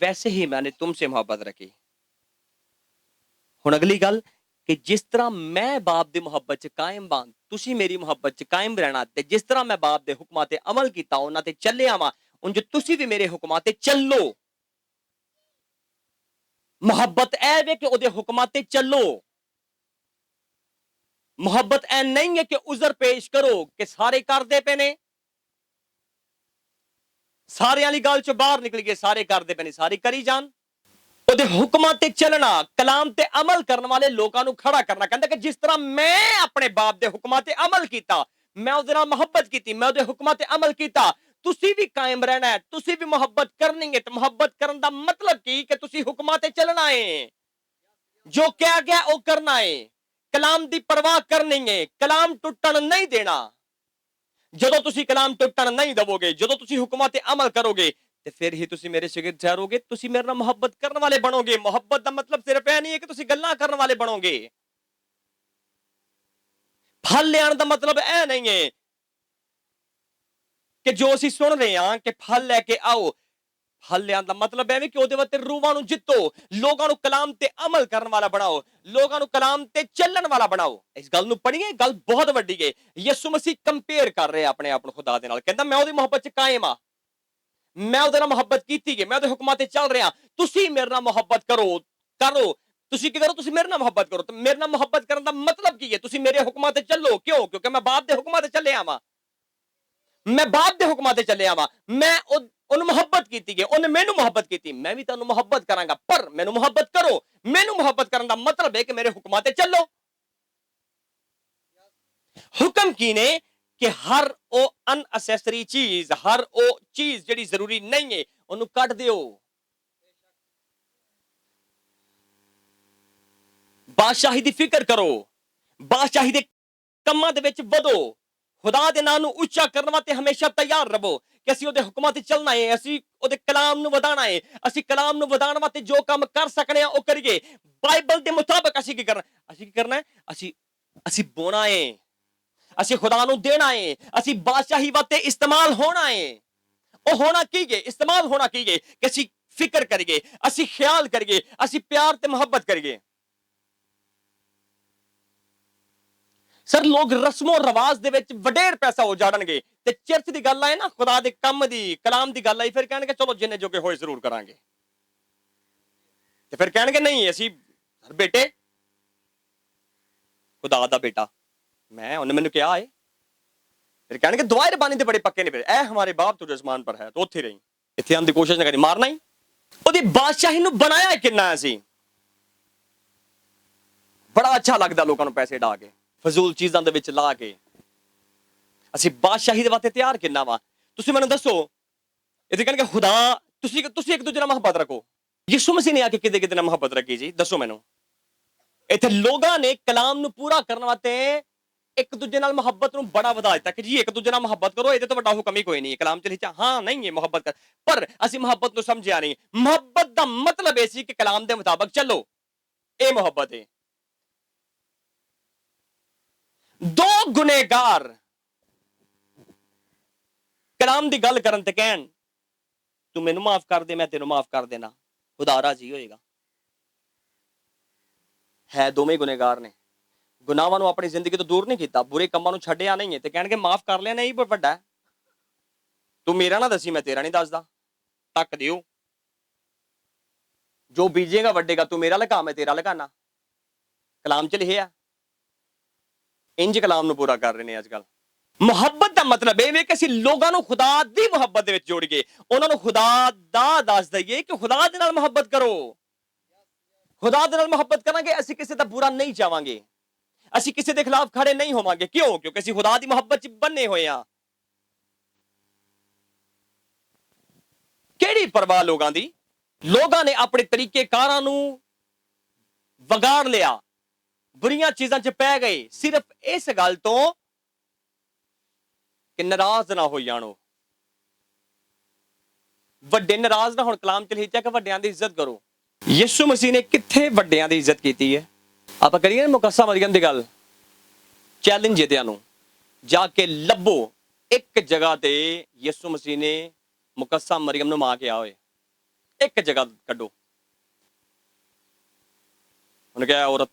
वैसे ही मैंने तुमसे मोहब्बत रखी। हुण अगली गल कि जिस तरह मैं बाप दी मोहब्बत च कायम बां, तुसी मेरी मोहब्बत च कायम रहना, ते जिस तरह मैं बाप दे हुक्मां ते अमल कीता, उन्हां ते चलिया वां, उंज तुसी भी मेरे हुक्मां ते चलो। मोहब्बत ऐ वे कि ओदे हुक्मां ते चलो। मोहब्बत ऐ नहीं है कि उजर पेश करो कि सारे करदे पे ने, सारे वाली गल चो बाहर निकल गए, सारे करदे पे ने, सारे करी जान। ओदे हुक्मां ते चलना, कलाम ते अमल करने वाले लोकां नू खड़ा करना। कहंदा कि जिस तरह मैं अपने बाप दे हुक्मां ते अमल कीता, मैं ओदे नाल मोहब्बत कीती, मैं ओदे हुक्मां ते अमल कीता, तुसी भी कायम रहना है, तुसी भी मोहब्बत करनी है। तो मोहब्बत करन दा मतलब की कि तुसी हुक्मां ते चलना है, जो क्या गया ओ करना है, कलाम दी परवाह करनी है, कलाम टुटण नहीं देना। ਜਦੋਂ ਤੁਸੀਂ ਕਲਾਮ ਟੁੱਟਣ ਨਹੀਂ ਦਵੋਗੇ, ਜਦੋਂ ਤੁਸੀਂ ਹੁਕਮਾਂ ਤੇ ਅਮਲ ਕਰੋਗੇ, ਤੇ ਫਿਰ ਹੀ ਤੁਸੀਂ ਮੇਰੇ ਸ਼ਾਗਿਰਦ ਠਹਿਰੋਗੇ, ਤੁਸੀਂ ਮੇਰੇ ਨਾਲ ਮੁਹੱਬਤ ਕਰਨ ਵਾਲੇ ਬਣੋਗੇ। ਮੁਹੱਬਤ ਦਾ ਮਤਲਬ ਸਿਰਫ ਇਹ ਨਹੀਂ ਹੈ ਕਿ ਤੁਸੀਂ ਗੱਲਾਂ ਕਰਨ ਵਾਲੇ ਬਣੋਗੇ। ਫਲ ਲਿਆਉਣ ਦਾ ਮਤਲਬ ਇਹ ਨਹੀਂ ਹੈ ਕਿ ਜੋ ਅਸੀਂ ਸੁਣ ਰਹੇ ਹਾਂ ਕਿ ਫਲ ਲੈ ਕੇ ਆਓ। फल लिया दा मतलब है कि ओदे वास्ते रूहां नू जितो, लोगां नू कलाम ते अमल करन वाला बनाओ, लोगां नू कलाम ते चलण वाला बनाओ। इस गल नू पढ़िए, गल बहुत वड्डी है। यीशु मसीह कंपेयर कर रहे अपने आप नू खुदा दे नाल, कहंदा मैं ओदी मोहब्बत च कायम आ, मैं ओदे नाल मोहब्बत कीती है, मैं ओदे हुक्मां ते चल रहा। तुसी मेरे नाल मोहब्बत करो, तुसी की करो, तुसी मेरे नाल मोहब्बत करो। तो मेरे नाल मोहब्बत करन दा मतलब की है? तुसी मेरे हुक्मां ते चलो। क्यों? क्योंकि मैं बाप दे हुक्मां ते चलिया वां, मैं बाप दे हुक्मां ते चलिया वां, मैं ਉਹਨੂੰ ਮੁਹੱਬਤ ਕੀਤੀ ਹੈ, ਉਹਨੇ ਮੈਨੂੰ ਮੁਹੱਬਤ ਕੀਤੀ, ਮੈਂ ਵੀ ਤੁਹਾਨੂੰ ਮੁਹੱਬਤ ਕਰਾਂਗਾ। ਪਰ ਮੈਨੂੰ ਮੁਹੱਬਤ ਕਰੋ। ਮੈਨੂੰ ਮੁਹੱਬਤ ਕਰਨ ਦਾ ਮਤਲਬ ਹੈ ਕਿ ਮੇਰੇ ਹੁਕਮਾਂ ਤੇ ਚੱਲੋ। ਹੁਕਮ ਕੀ ਨੇ? ਕਿ ਹਰ ਉਹ ਅਨਅਸੈਸਰੀ ਚੀਜ਼, ਹਰ ਉਹ ਚੀਜ਼ ਜਿਹੜੀ ਜ਼ਰੂਰੀ ਨਹੀਂ ਹੈ, ਉਹਨੂੰ ਕੱਢ ਦਿਓ। ਬਾਦਸ਼ਾਹੀ ਦੀ ਫਿਕਰ ਕਰੋ, ਬਾਦਸ਼ਾਹੀ ਦੇ ਕੰਮਾਂ ਦੇ ਵਿੱਚ ਵਧੋ, ਖੁਦਾ ਦੇ ਨਾਮ ਨੂੰ ਉੱਚਾ ਕਰਨ ਵਾਸਤੇ ਹਮੇਸ਼ਾ ਤਿਆਰ ਰਹੋ ਕਿ ਅਸੀਂ ਉਹਦੇ ਹੁਕਮਾਂ ਤੇ ਚੱਲਣਾ ਹੈ, ਅਸੀਂ ਉਹਦੇ ਕਲਾਮ ਨੂੰ ਵਧਾਉਣਾ ਹੈ, ਅਸੀਂ ਕਲਾਮ ਨੂੰ ਵਧਾਉਣ ਵਾਸਤੇ ਜੋ ਕੰਮ ਕਰ ਸਕਨੇ ਆ ਉਹ ਕਰੀਏ। ਬਾਈਬਲ ਦੇ ਮੁਤਾਬਕ ਅਸੀਂ ਕੀ ਕਰਨਾ ਹੈ? ਅਸੀਂ ਬੋਣਾ ਹੈ, ਅਸੀਂ ਖੁਦਾ ਨੂੰ ਦੇਣਾ ਹੈ, ਅਸੀਂ ਬਾਦਸ਼ਾਹੀ ਵਾਸਤੇ ਇਸਤੇਮਾਲ ਹੋਣਾ ਹੈ। ਉਹ ਹੋਣਾ ਕੀ ਹੈ? ਇਸਤੇਮਾਲ ਹੋਣਾ ਕੀ ਹੈ? ਕਿ ਅਸੀਂ ਫਿਕਰ ਕਰੀਏ, ਅਸੀਂ ਖਿਆਲ ਕਰੀਏ, ਅਸੀਂ ਪਿਆਰ ਤੇ ਮੁਹੱਬਤ ਕਰੀਏ। ਸਰ ਲੋਕ ਰਸਮੋ ਰਿਵਾਜ ਦੇ ਵਿੱਚ ਵਡੇਰ ਪੈਸਾ ਉਜਾੜਨਗੇ ਤੇ ਚਰਚ ਦੀ ਗੱਲ ਆਏ ਨਾ, ਖੁਦਾ ਦੇ ਕੰਮ ਦੀ, ਕਲਾਮ ਦੀ ਗੱਲ ਆਈ, ਫਿਰ ਕਹਿਣਗੇ ਚਲੋ ਜਿੰਨੇ ਜੋਗੇ ਹੋਏ ਜ਼ਰੂਰ ਕਰਾਂਗੇ। ਤੇ ਫਿਰ ਕਹਿਣਗੇ ਨਹੀਂ ਅਸੀਂ ਬੇਟੇ, ਖੁਦਾ ਦਾ ਬੇਟਾ ਮੈਂ, ਉਹਨੇ ਮੈਨੂੰ ਕਿਹਾ ਹੈ। ਫਿਰ ਕਹਿਣਗੇ ਦੁਆਏ ਰਬਾਨੀ ਦੇ ਬੜੇ ਪੱਕੇ ਨੇ, ਫਿਰ ਐ ਹਮਾਰੇ ਬਾਪ ਤੁਝੇ ਅਸਮਾਨ ਪਰ ਹੈ, ਤਾਂ ਉੱਥੇ ਰਹੀ, ਇੱਥੇ ਆਉਣ ਦੀ ਕੋਸ਼ਿਸ਼ ਨਾ ਕਰੀ, ਮਾਰਨਾ ਹੀ। ਉਹਦੀ ਬਾਦਸ਼ਾਹੀ ਨੂੰ ਬਣਾਇਆ ਕਿੰਨਾ ਅਸੀਂ। ਬੜਾ ਅੱਛਾ ਲੱਗਦਾ ਲੋਕਾਂ ਨੂੰ ਪੈਸੇ ਡਾ ਕੇ, ਫਜ਼ੂਲ ਚੀਜ਼ਾਂ ਦੇ ਵਿੱਚ ਲਾ ਕੇ। ਅਸੀਂ ਬਾਦਸ਼ਾਹੀ ਦੇ ਵਾਸਤੇ ਤਿਆਰ ਕਿੰਨਾ ਵਾ? ਤੁਸੀਂ ਮੈਨੂੰ ਦੱਸੋ। ਇਹ ਕਹਿਣਗੇ ਖੁਦਾ, ਤੁਸੀਂ ਇੱਕ ਦੂਜੇ ਨਾਲ ਮੁਹੱਬਤ ਰੱਖੋ। ਯਿਸੂ ਮਸੀਹ ਨੇ ਆ ਕੇ ਕਿਤੇ ਨਾਲ ਮੁਹੱਬਤ ਰੱਖੀ ਜੀ? ਦੱਸੋ ਮੈਨੂੰ। ਇੱਥੇ ਲੋਕਾਂ ਨੇ ਕਲਾਮ ਨੂੰ ਪੂਰਾ ਕਰਨ ਵਾਸਤੇ ਇੱਕ ਦੂਜੇ ਨਾਲ ਮੁਹੱਬਤ ਨੂੰ ਬੜਾ ਵਧਾ ਦਿੱਤਾ ਕਿ ਜੀ ਇੱਕ ਦੂਜੇ ਨਾਲ ਮੁਹੱਬਤ ਕਰੋ, ਇਹਦੇ ਤੋਂ ਵੱਡਾ ਹੁਕਮ ਹੀ ਕੋਈ ਨਹੀਂ। ਕਲਾਮ ਚ ਲਿਖਿਆ ਹਾਂ ਨਹੀਂ ਹੈ ਮੁਹੱਬਤ ਕਰ, ਪਰ ਅਸੀਂ ਮੁਹੱਬਤ ਨੂੰ ਸਮਝਿਆ ਨਹੀਂ। ਮੁਹੱਬਤ ਦਾ ਮਤਲਬ ਇਹ ਸੀ ਕਿ ਕਲਾਮ ਦੇ ਮੁਤਾਬਕ ਚੱਲੋ, ਇਹ ਮੁਹੱਬਤ ਹੈ। ਦੋ ਗੁਨੇਗਾਰ ਕਲਾਮ ਦੀ ਗੱਲ ਕਰਨ ਤੇ ਕਹਿਣ ਤੂੰ ਮੈਨੂੰ ਮਾਫ ਕਰ ਦੇ, ਮੈਂ ਤੈਨੂੰ ਮਾਫ ਕਰ ਦੇਣਾ, ਖੁਦਾ ਰਾਜ਼ੀ ਹੋਏਗਾ। ਹੈ ਦੋਵੇਂ ਗੁਨੇਗਾਰ ਨੇ, ਗੁਨਾਹਾਂ ਨੂੰ ਆਪਣੀ ਜ਼ਿੰਦਗੀ ਤੋਂ ਦੂਰ ਨਹੀਂ ਕੀਤਾ, ਬੁਰੇ ਕੰਮਾਂ ਨੂੰ ਛੱਡਿਆ ਨਹੀਂ ਹੈ, ਤੇ ਕਹਿਣਗੇ ਮਾਫ ਕਰ ਲਿਆ ਨਹੀਂ ਵੱਡਾ, ਤੂੰ ਮੇਰਾ ਨਾ ਦੱਸੀ, ਮੈਂ ਤੇਰਾ ਨਹੀਂ ਦੱਸਦਾ। ਤੱਕ ਦਿਓ, ਜੋ ਬੀਜੇਗਾ ਵੱਡੇਗਾ, ਤੂੰ ਮੇਰਾ ਲਗਾ ਮੈਂ ਤੇਰਾ ਲਗਾਣਾ। ਕਲਾਮ ਚ ਲਿਖਿਆ। ਇੰਜ ਕਲਾਮ ਨੂੰ ਪੂਰਾ ਕਰ ਰਹੇ ਨੇ ਅੱਜ ਕੱਲ। ਮੁਹੱਬਤ ਦਾ ਮਤਲਬ ਇਹ ਵੇ ਕਿ ਅਸੀਂ ਲੋਕਾਂ ਨੂੰ ਖੁਦਾ ਦੀ ਮੁਹੱਬਤ ਦੇ ਵਿੱਚ ਜੋੜੀਏ, ਉਹਨਾਂ ਨੂੰ ਖੁਦਾ ਦਾ ਦੱਸ ਦਈਏ ਕਿ ਖੁਦਾ ਦੇ ਨਾਲ ਮੁਹੱਬਤ ਕਰੋ। ਖੁਦਾ ਦੇ ਨਾਲ ਮੁਹੱਬਤ ਕਰਾਂਗੇ, ਅਸੀਂ ਕਿਸੇ ਦਾ ਬੁਰਾ ਨਹੀਂ ਚਾਹਾਂਗੇ, ਅਸੀਂ ਕਿਸੇ ਦੇ ਖਿਲਾਫ ਖੜੇ ਨਹੀਂ ਹੋਵਾਂਗੇ। ਕਿਉਂ? ਕਿਉਂਕਿ ਅਸੀਂ ਖੁਦਾ ਦੀ ਮੁਹੱਬਤ ਚ ਬੰਨੇ ਹੋਏ ਆ। ਕਿਹੜੀ ਪਰਵਾਹ ਲੋਕਾਂ ਦੀ? ਲੋਕਾਂ ਨੇ ਆਪਣੇ ਤਰੀਕੇ ਕਾਰਾਂ ਨੂੰ ਵਿਗਾੜ ਲਿਆ, ਬੁਰੀਆਂ ਚੀਜ਼ਾਂ ਚ ਪੈ ਗਏ, ਸਿਰਫ ਇਸ ਗੱਲ ਤੋਂ ਕਿ ਨਾਰਾਜ਼ ਨਾ ਹੋ ਜਾਣੋ। ਵੱਡੇ ਨਾਰਾਜ਼ ਨਾ ਹੋਣ। ਕਲਾਮ ਚ ਲਿਖਿਆ ਕਿ ਵੱਡਿਆਂ ਦੀ ਇੱਜ਼ਤ ਕਰੋ। ਯਿਸੂ ਮਸੀਹ ਨੇ ਕਿੱਥੇ ਵੱਡਿਆਂ ਦੀ ਇੱਜ਼ਤ ਕੀਤੀ ਹੈ? ਆਪਾਂ ਕਰੀਏ ਮੁਕੱਸਾ ਮਰੀਅਮ ਦੀ ਗੱਲ। ਚੈਲੰਜ ਇਹਦਿਆਂ ਨੂੰ ਜਾ ਕੇ ਲੱਭੋ ਇੱਕ ਜਗ੍ਹਾ ਤੇ ਯਿਸੂ ਮਸੀਹ ਨੇ ਮੁਕੱਸਾ ਮਰੀਅਮ ਨੂੰ ਮਾਂ ਕਿਹਾ ਹੋਏ। ਇੱਕ ਜਗ੍ਹਾ ਕੱਢੋ। ਉਹਨੇ ਕਿਹਾ ਔਰਤ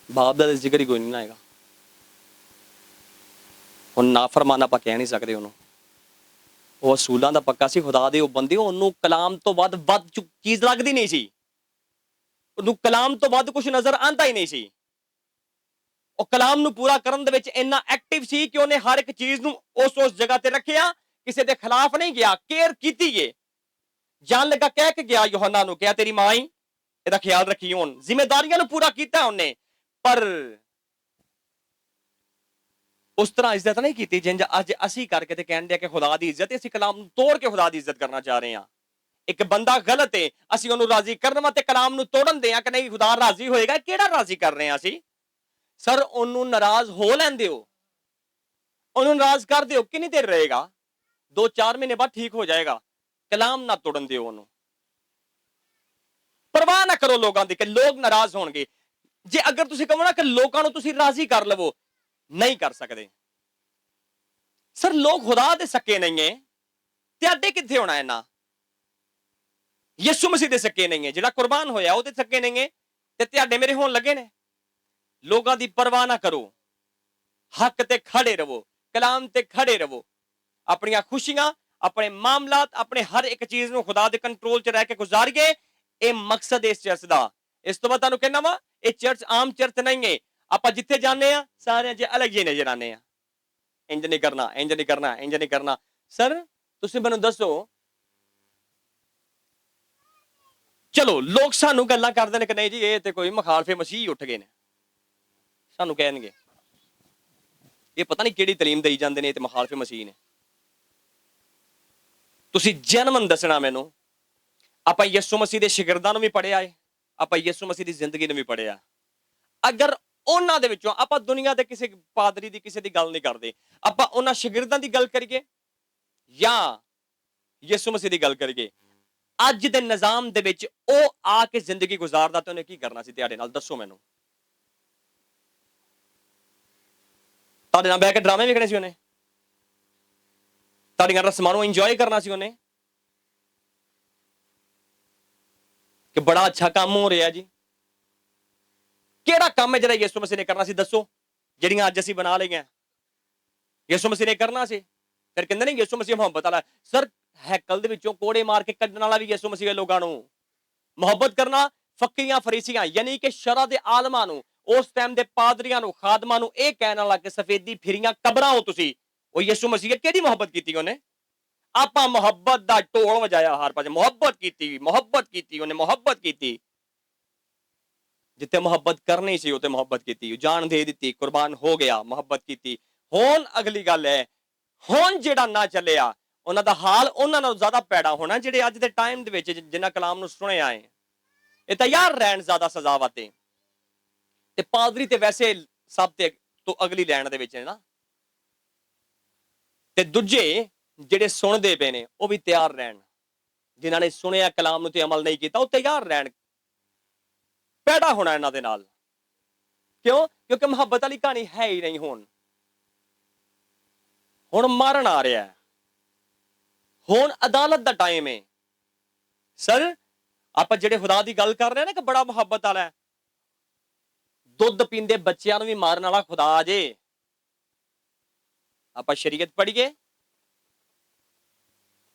ਬਾਪ ਦਾ ਜ਼ਿਕਰ ਹੀ ਕੋਈ ਨਹੀਂ ਆਏਗਾ। ਹੁਣ ਨਾਫਰਮਾਨ ਆਪਾਂ ਕਹਿ ਨਹੀਂ ਸਕਦੇ ਉਹਨੂੰ। ਉਹ ਅਸੂਲਾਂ ਦਾ ਪੱਕਾ ਸੀ, ਖੁਦਾ ਦੇ ਉਹ ਬੰਦੇ, ਉਹਨੂੰ ਕਲਾਮ ਤੋਂ ਵੱਧ ਚੀਜ਼ ਲੱਗਦੀ ਨਹੀਂ ਸੀ। ਉਹਨੂੰ ਕਲਾਮ ਤੋਂ ਵੱਧ ਕੁਝ ਨਜ਼ਰ ਆਉਂਦਾ ਹੀ ਨਹੀਂ ਸੀ। ਉਹ ਕਲਾਮ ਨੂੰ ਪੂਰਾ ਕਰਨ ਦੇ ਵਿੱਚ ਇੰਨਾ ਐਕਟਿਵ ਸੀ ਕਿ ਉਹਨੇ ਹਰ ਇੱਕ ਚੀਜ਼ ਨੂੰ ਉਸ ਜਗ੍ਹਾ ਤੇ ਰੱਖਿਆ, ਕਿਸੇ ਦੇ ਖਿਲਾਫ ਨਹੀਂ ਗਿਆ, ਕੇਅਰ ਕੀਤੀ ਏ। ਜਾਣ ਲੱਗਾ ਕਹਿ ਕੇ ਗਿਆ ਯੋਹੰਨਾ ਨੂੰ, ਕਿਹਾ ਤੇਰੀ ਮਾਂ ਹੀ, ਇਹਦਾ ਖਿਆਲ ਰੱਖੀ। ਹੁਣ ਜ਼ਿੰਮੇਦਾਰੀਆਂ ਨੂੰ ਪੂਰਾ ਕੀਤਾ ਉਹਨੇ, ਪਰ ਉਸ ਤਰ੍ਹਾਂ ਇੱਜ਼ਤ ਨਹੀਂ ਕੀਤੀ ਜਿੰਜ ਅੱਜ ਅਸੀਂ ਕਰਕੇ ਤੇ ਕਹਿੰਦੇ ਆ ਕਿ ਖੁਦਾ ਦੀ ਇੱਜ਼ਤ। ਅਸੀਂ ਕਲਾਮ ਨੂੰ ਤੋੜ ਕੇ ਖੁਦਾ ਦੀ ਇੱਜ਼ਤ ਕਰਨਾ ਚਾਹ ਰਹੇ ਹਾਂ। ਇੱਕ ਬੰਦਾ ਗਲਤ ਹੈ, ਅਸੀਂ ਉਹਨੂੰ ਰਾਜ਼ੀ ਕਰਨ ਵਾਸਤੇ ਕਲਾਮ ਨੂੰ ਤੋੜਨ ਦੇ ਆ ਕਿ ਨਹੀਂ ਖੁਦਾ ਰਾਜ਼ੀ ਹੋਏਗਾ। ਕਿਹੜਾ ਰਾਜ਼ੀ ਕਰ ਰਹੇ ਹਾਂ ਅਸੀਂ? ਸਰ ਉਹਨੂੰ ਨਾਰਾਜ਼ ਹੋ ਲੈਂਦੇ ਹੋ, ਉਹਨੂੰ ਨਾਰਾਜ਼ ਕਰ ਦਿਓ, ਕਿੰਨੀ ਦੇਰ ਰਹੇਗਾ? 2-4 ਮਹੀਨੇ ਬਾਅਦ ਠੀਕ ਹੋ ਜਾਏਗਾ। ਕਲਾਮ ਨਾ ਤੋੜਨ ਦਿਓ ਉਹਨੂੰ। ਪਰਵਾਹ ਨਾ ਕਰੋ ਲੋਕਾਂ ਦੀ ਕਿ ਲੋਕ ਨਾਰਾਜ਼ ਹੋਣਗੇ। ਜੇ ਅਗਰ ਤੁਸੀਂ ਕਹੋ ਨਾ ਕਿ ਲੋਕਾਂ ਨੂੰ ਤੁਸੀਂ ਰਾਜ਼ੀ ਕਰ ਲਵੋ, ਨਹੀਂ ਕਰ ਸਕਦੇ। ਸਰ ਲੋਕ ਖੁਦਾ ਦੇ ਸੱਕੇ ਨਹੀਂ ਹੈ, ਤੁਹਾਡੇ ਕਿੱਥੇ ਹੋਣਾ ਇਹਨਾਂ? ਯਿਸੂ ਮਸੀਹ ਦੇ ਸੱਕੇ ਨਹੀਂ ਹੈ, ਜਿਹੜਾ ਕੁਰਬਾਨ ਹੋਇਆ ਉਹਦੇ ਸੱਕੇ ਨਹੀਂ ਹੈ, ਤੇ ਤੁਹਾਡੇ ਮੇਰੇ ਹੋਣ ਲੱਗੇ ਨੇ। ਲੋਕਾਂ ਦੀ ਪਰਵਾਹ ਨਾ ਕਰੋ, ਹੱਕ ਤੇ ਖੜੇ ਰਹੋ, ਕਲਾਮ ਤੇ ਖੜੇ ਰਹੋ। ਆਪਣੀਆਂ ਖੁਸ਼ੀਆਂ, ਆਪਣੇ ਮਾਮਲਾਤ, ਆਪਣੇ ਹਰ ਇੱਕ ਚੀਜ਼ ਨੂੰ ਖੁਦਾ ਦੇ ਕੰਟਰੋਲ 'ਚ ਰਹਿ ਕੇ ਗੁਜ਼ਾਰੀਏ। ਇਹ ਮਕਸਦ ਇਸ ਚਰਚ ਦਾ। ਇਸ ਤੋਂ ਬਾਅਦ ਤੁਹਾਨੂੰ ਕਹਿਣਾ ਵਾ, ਇਹ ਚਰਚ ਆਮ ਚਰਚ ਨਹੀਂ ਹੈ। ਆਪਾਂ ਜਿੱਥੇ ਜਾਂਦੇ ਆ ਸਾਰਿਆਂ 'ਚ ਅਲੱਗ ਜਿਹੇ ਨਜ਼ਰ ਆਉਂਦੇ ਆ। ਇੰਜ ਨਹੀਂ ਕਰਨਾ, ਇੰਜ ਨਹੀਂ ਕਰਨਾ, ਇੰਜ ਨਹੀਂ ਕਰਨਾ। ਸਰ ਤੁਸੀਂ ਮੈਨੂੰ ਦੱਸੋ, ਚਲੋ ਲੋਕ ਸਾਨੂੰ ਗੱਲਾਂ ਕਰਦੇ ਨੇ ਕਿ ਨਹੀਂ ਜੀ ਇਹ ਤੇ ਕੋਈ ਮੁਖਾਲਫੇ ਮਸੀਹ ਉੱਠ ਗਏ ਨੇ। ਸਾਨੂੰ ਕਹਿਣਗੇ ਇਹ ਪਤਾ ਨਹੀਂ ਕਿਹੜੀ ਤਾਲੀਮ ਦੇਈ ਜਾਂਦੇ ਨੇ, ਇਹ ਤੇ ਮੁਖਾਲਫੇ ਮਸੀਹ ਨੇ। ਤੁਸੀਂ ਜਨਮਨ ਦੱਸਣਾ ਮੈਨੂੰ, ਆਪਾਂ ਯਿਸੂ ਮਸੀਹ ਦੇ ਸ਼ਾਗਿਰਦਾਂ ਨੂੰ ਵੀ ਪੜ੍ਹਿਆ ਏ, ਆਪਾਂ ਯਿਸੂ ਮਸੀਹ ਦੀ ਜ਼ਿੰਦਗੀ ਨੂੰ ਵੀ ਪੜ੍ਹਿਆ। ਅਗਰ ਉਹਨਾਂ ਦੇ ਵਿੱਚੋਂ ਆਪਾਂ ਦੁਨੀਆ ਦੇ ਕਿਸੇ ਪਾਦਰੀ ਦੀ ਕਿਸੇ ਦੀ ਗੱਲ ਨਹੀਂ ਕਰਦੇ, ਆਪਾਂ ਉਹਨਾਂ ਸ਼ਾਗਿਰਦਾਂ ਦੀ ਗੱਲ ਕਰੀਏ ਜਾਂ ਯਿਸੂ ਮਸੀਹ ਦੀ ਗੱਲ ਕਰੀਏ, ਅੱਜ ਦੇ ਨਿਜ਼ਾਮ ਦੇ ਵਿੱਚ ਉਹ ਆ ਕੇ ਜ਼ਿੰਦਗੀ ਗੁਜ਼ਾਰਦਾ ਤੇ ਉਹਨੇ ਕੀ ਕਰਨਾ ਸੀ ਤੁਹਾਡੇ ਨਾਲ? ਦੱਸੋ ਮੈਨੂੰ। ਤੁਹਾਡੇ ਨਾਲ ਬਹਿ ਕੇ ਡਰਾਮੇ ਵੇਖਣੇ ਸੀ ਉਹਨੇ? ਤੁਹਾਡੀਆਂ ਰਸਮਾਂ ਨੂੰ ਇੰਜੋਏ ਕਰਨਾ ਸੀ ਉਹਨੇ? ਕਿ ਬੜਾ ਅੱਛਾ ਕੰਮ ਹੋ ਰਿਹਾ ਜੀ। ਕਿਹੜਾ ਕੰਮ ਹੈ ਜਿਹੜਾ ਯਿਸੂ ਮਸੀਹ ਨੇ ਕਰਨਾ ਸੀ? ਦੱਸੋ। ਜਿਹੜੀਆਂ ਅੱਜ ਅਸੀਂ ਬਣਾ ਲਈਆਂ ਯਿਸੂ ਮਸੀਹ ਨੇ ਕਰਨਾ ਸੀ। ਫਿਰ ਕਹਿੰਦੇ ਨੇ ਯਿਸੂ ਮਸੀਹ ਮੁਹੱਬਤ ਵਾਲਾ। ਸਰ ਹੈਕਲ ਦੇ ਵਿੱਚੋਂ ਕੋੜੇ ਮਾਰ ਕੇ ਕੱਢਣ ਵਾਲਾ ਵੀ ਯਿਸੂ ਮਸੀਹ ਦੇ ਲੋਕਾਂ ਨੂੰ। ਮੁਹੱਬਤ ਕਰਨਾ ਫੱਕੀਆਂ ਫਰੀਸੀਆਂ ਯਾਨੀ ਕਿ ਸ਼ਰਾ ਦੇ ਆਲਮਾਂ ਨੂੰ, ਉਸ ਟਾਈਮ ਦੇ ਪਾਦਰੀਆਂ ਨੂੰ, ਖਾਦਮਾਂ ਨੂੰ ਇਹ ਕਹਿਣ ਵਾਲਾ ਕਿ ਸਫੇਦੀ ਫਿਰੀਆਂ ਕਬਰਾਂ ਹੋ ਤੁਸੀਂ। ਉਹ ਯਿਸੂ ਮਸੀਹ ਕਿਹੜੀ ਮੁਹੱਬਤ ਕੀਤੀ ਉਹਨੇ? ਆਪਾਂ ਮੁਹੱਬਤ ਦਾ ਢੋਲ ਵਜਾਇਆ ਹਰ ਪਾਸੇ, ਮੁਹੱਬਤ ਕੀਤੀ, ਮੁਹੱਬਤ ਕੀਤੀ, ਉਹਨੇ ਮੁਹੱਬਤ ਕੀਤੀ। ਜਿੱਥੇ ਮੁਹੱਬਤ ਕਰਨੀ ਸੀ ਉੱਥੇ ਮੁਹੱਬਤ ਕੀਤੀ, ਜਾਨ ਦੇ ਦਿੱਤੀ, ਕੁਰਬਾਨ ਹੋ ਗਿਆ, ਮੁਹੱਬਤ ਕੀਤੀ। ਹੁਣ ਅਗਲੀ ਗੱਲ ਹੈ, ਹੁਣ ਜਿਹੜਾ ਨਾ ਚੱਲਿਆ ਉਹਨਾਂ ਦਾ ਹਾਲ ਉਹਨਾਂ ਨਾਲੋਂ ਜ਼ਿਆਦਾ ਪੈੜਾ ਹੋਣਾ ਜਿਹੜੇ ਅੱਜ ਦੇ ਟਾਈਮ ਦੇ ਵਿੱਚ ਜਿਨ੍ਹਾਂ ਕਲਾਮ ਨੂੰ ਸੁਣਿਆ ਹੈ। ਇਹ ਤਿਆਰ ਰਹਿਣ ਜ਼ਿਆਦਾ ਸਜ਼ਾਵਤ ਹੈ। ਤੇ ਪਾਦਰੀ ਤੇ ਵੈਸੇ ਸਭ ਤੋਂ ਅਗਲੀ ਲੈਣ ਦੇ ਵਿੱਚ ਹੈ ਨਾ। ਤੇ ਦੂਜੇ ਜਿਹੜੇ ਸੁਣਦੇ ਪਏ ਨੇ ਉਹ ਵੀ ਤਿਆਰ ਰਹਿਣ। ਜਿਨ੍ਹਾਂ ਨੇ ਸੁਣਿਆ ਕਲਾਮ ਨੂੰ ਤੇ ਅਮਲ ਨਹੀਂ ਕੀਤਾ ਉਹ ਤਿਆਰ ਰਹਿਣ। ਪੈੜਾ ਹੋਣਾ ਇਹਨਾਂ ਦੇ ਨਾਲ। ਕਿਉਂ? ਕਿਉਂਕਿ ਮੁਹੱਬਤ ਵਾਲੀ ਕਹਾਣੀ ਹੈ ਹੀ ਨਹੀਂ। ਹੁਣ ਮਾਰਨ ਆ ਰਿਹਾ। ਹੁਣ ਅਦਾਲਤ ਦਾ ਟਾਈਮ ਹੈ। ਸਰ ਆਪਾਂ ਜਿਹੜੇ ਖੁਦਾ ਦੀ ਗੱਲ ਕਰ ਰਹੇ ਨਾ ਕਿ ਬੜਾ ਮੁਹੱਬਤ ਵਾਲਾ ਹੈ, ਦੁੱਧ ਪੀਂਦੇ ਬੱਚਿਆਂ ਨੂੰ ਵੀ ਮਾਰਨ ਵਾਲਾ ਖੁਦਾ ਜੇ। ਆਪਾਂ ਸ਼ਰੀਅਤ ਪੜ੍ਹੀਏ,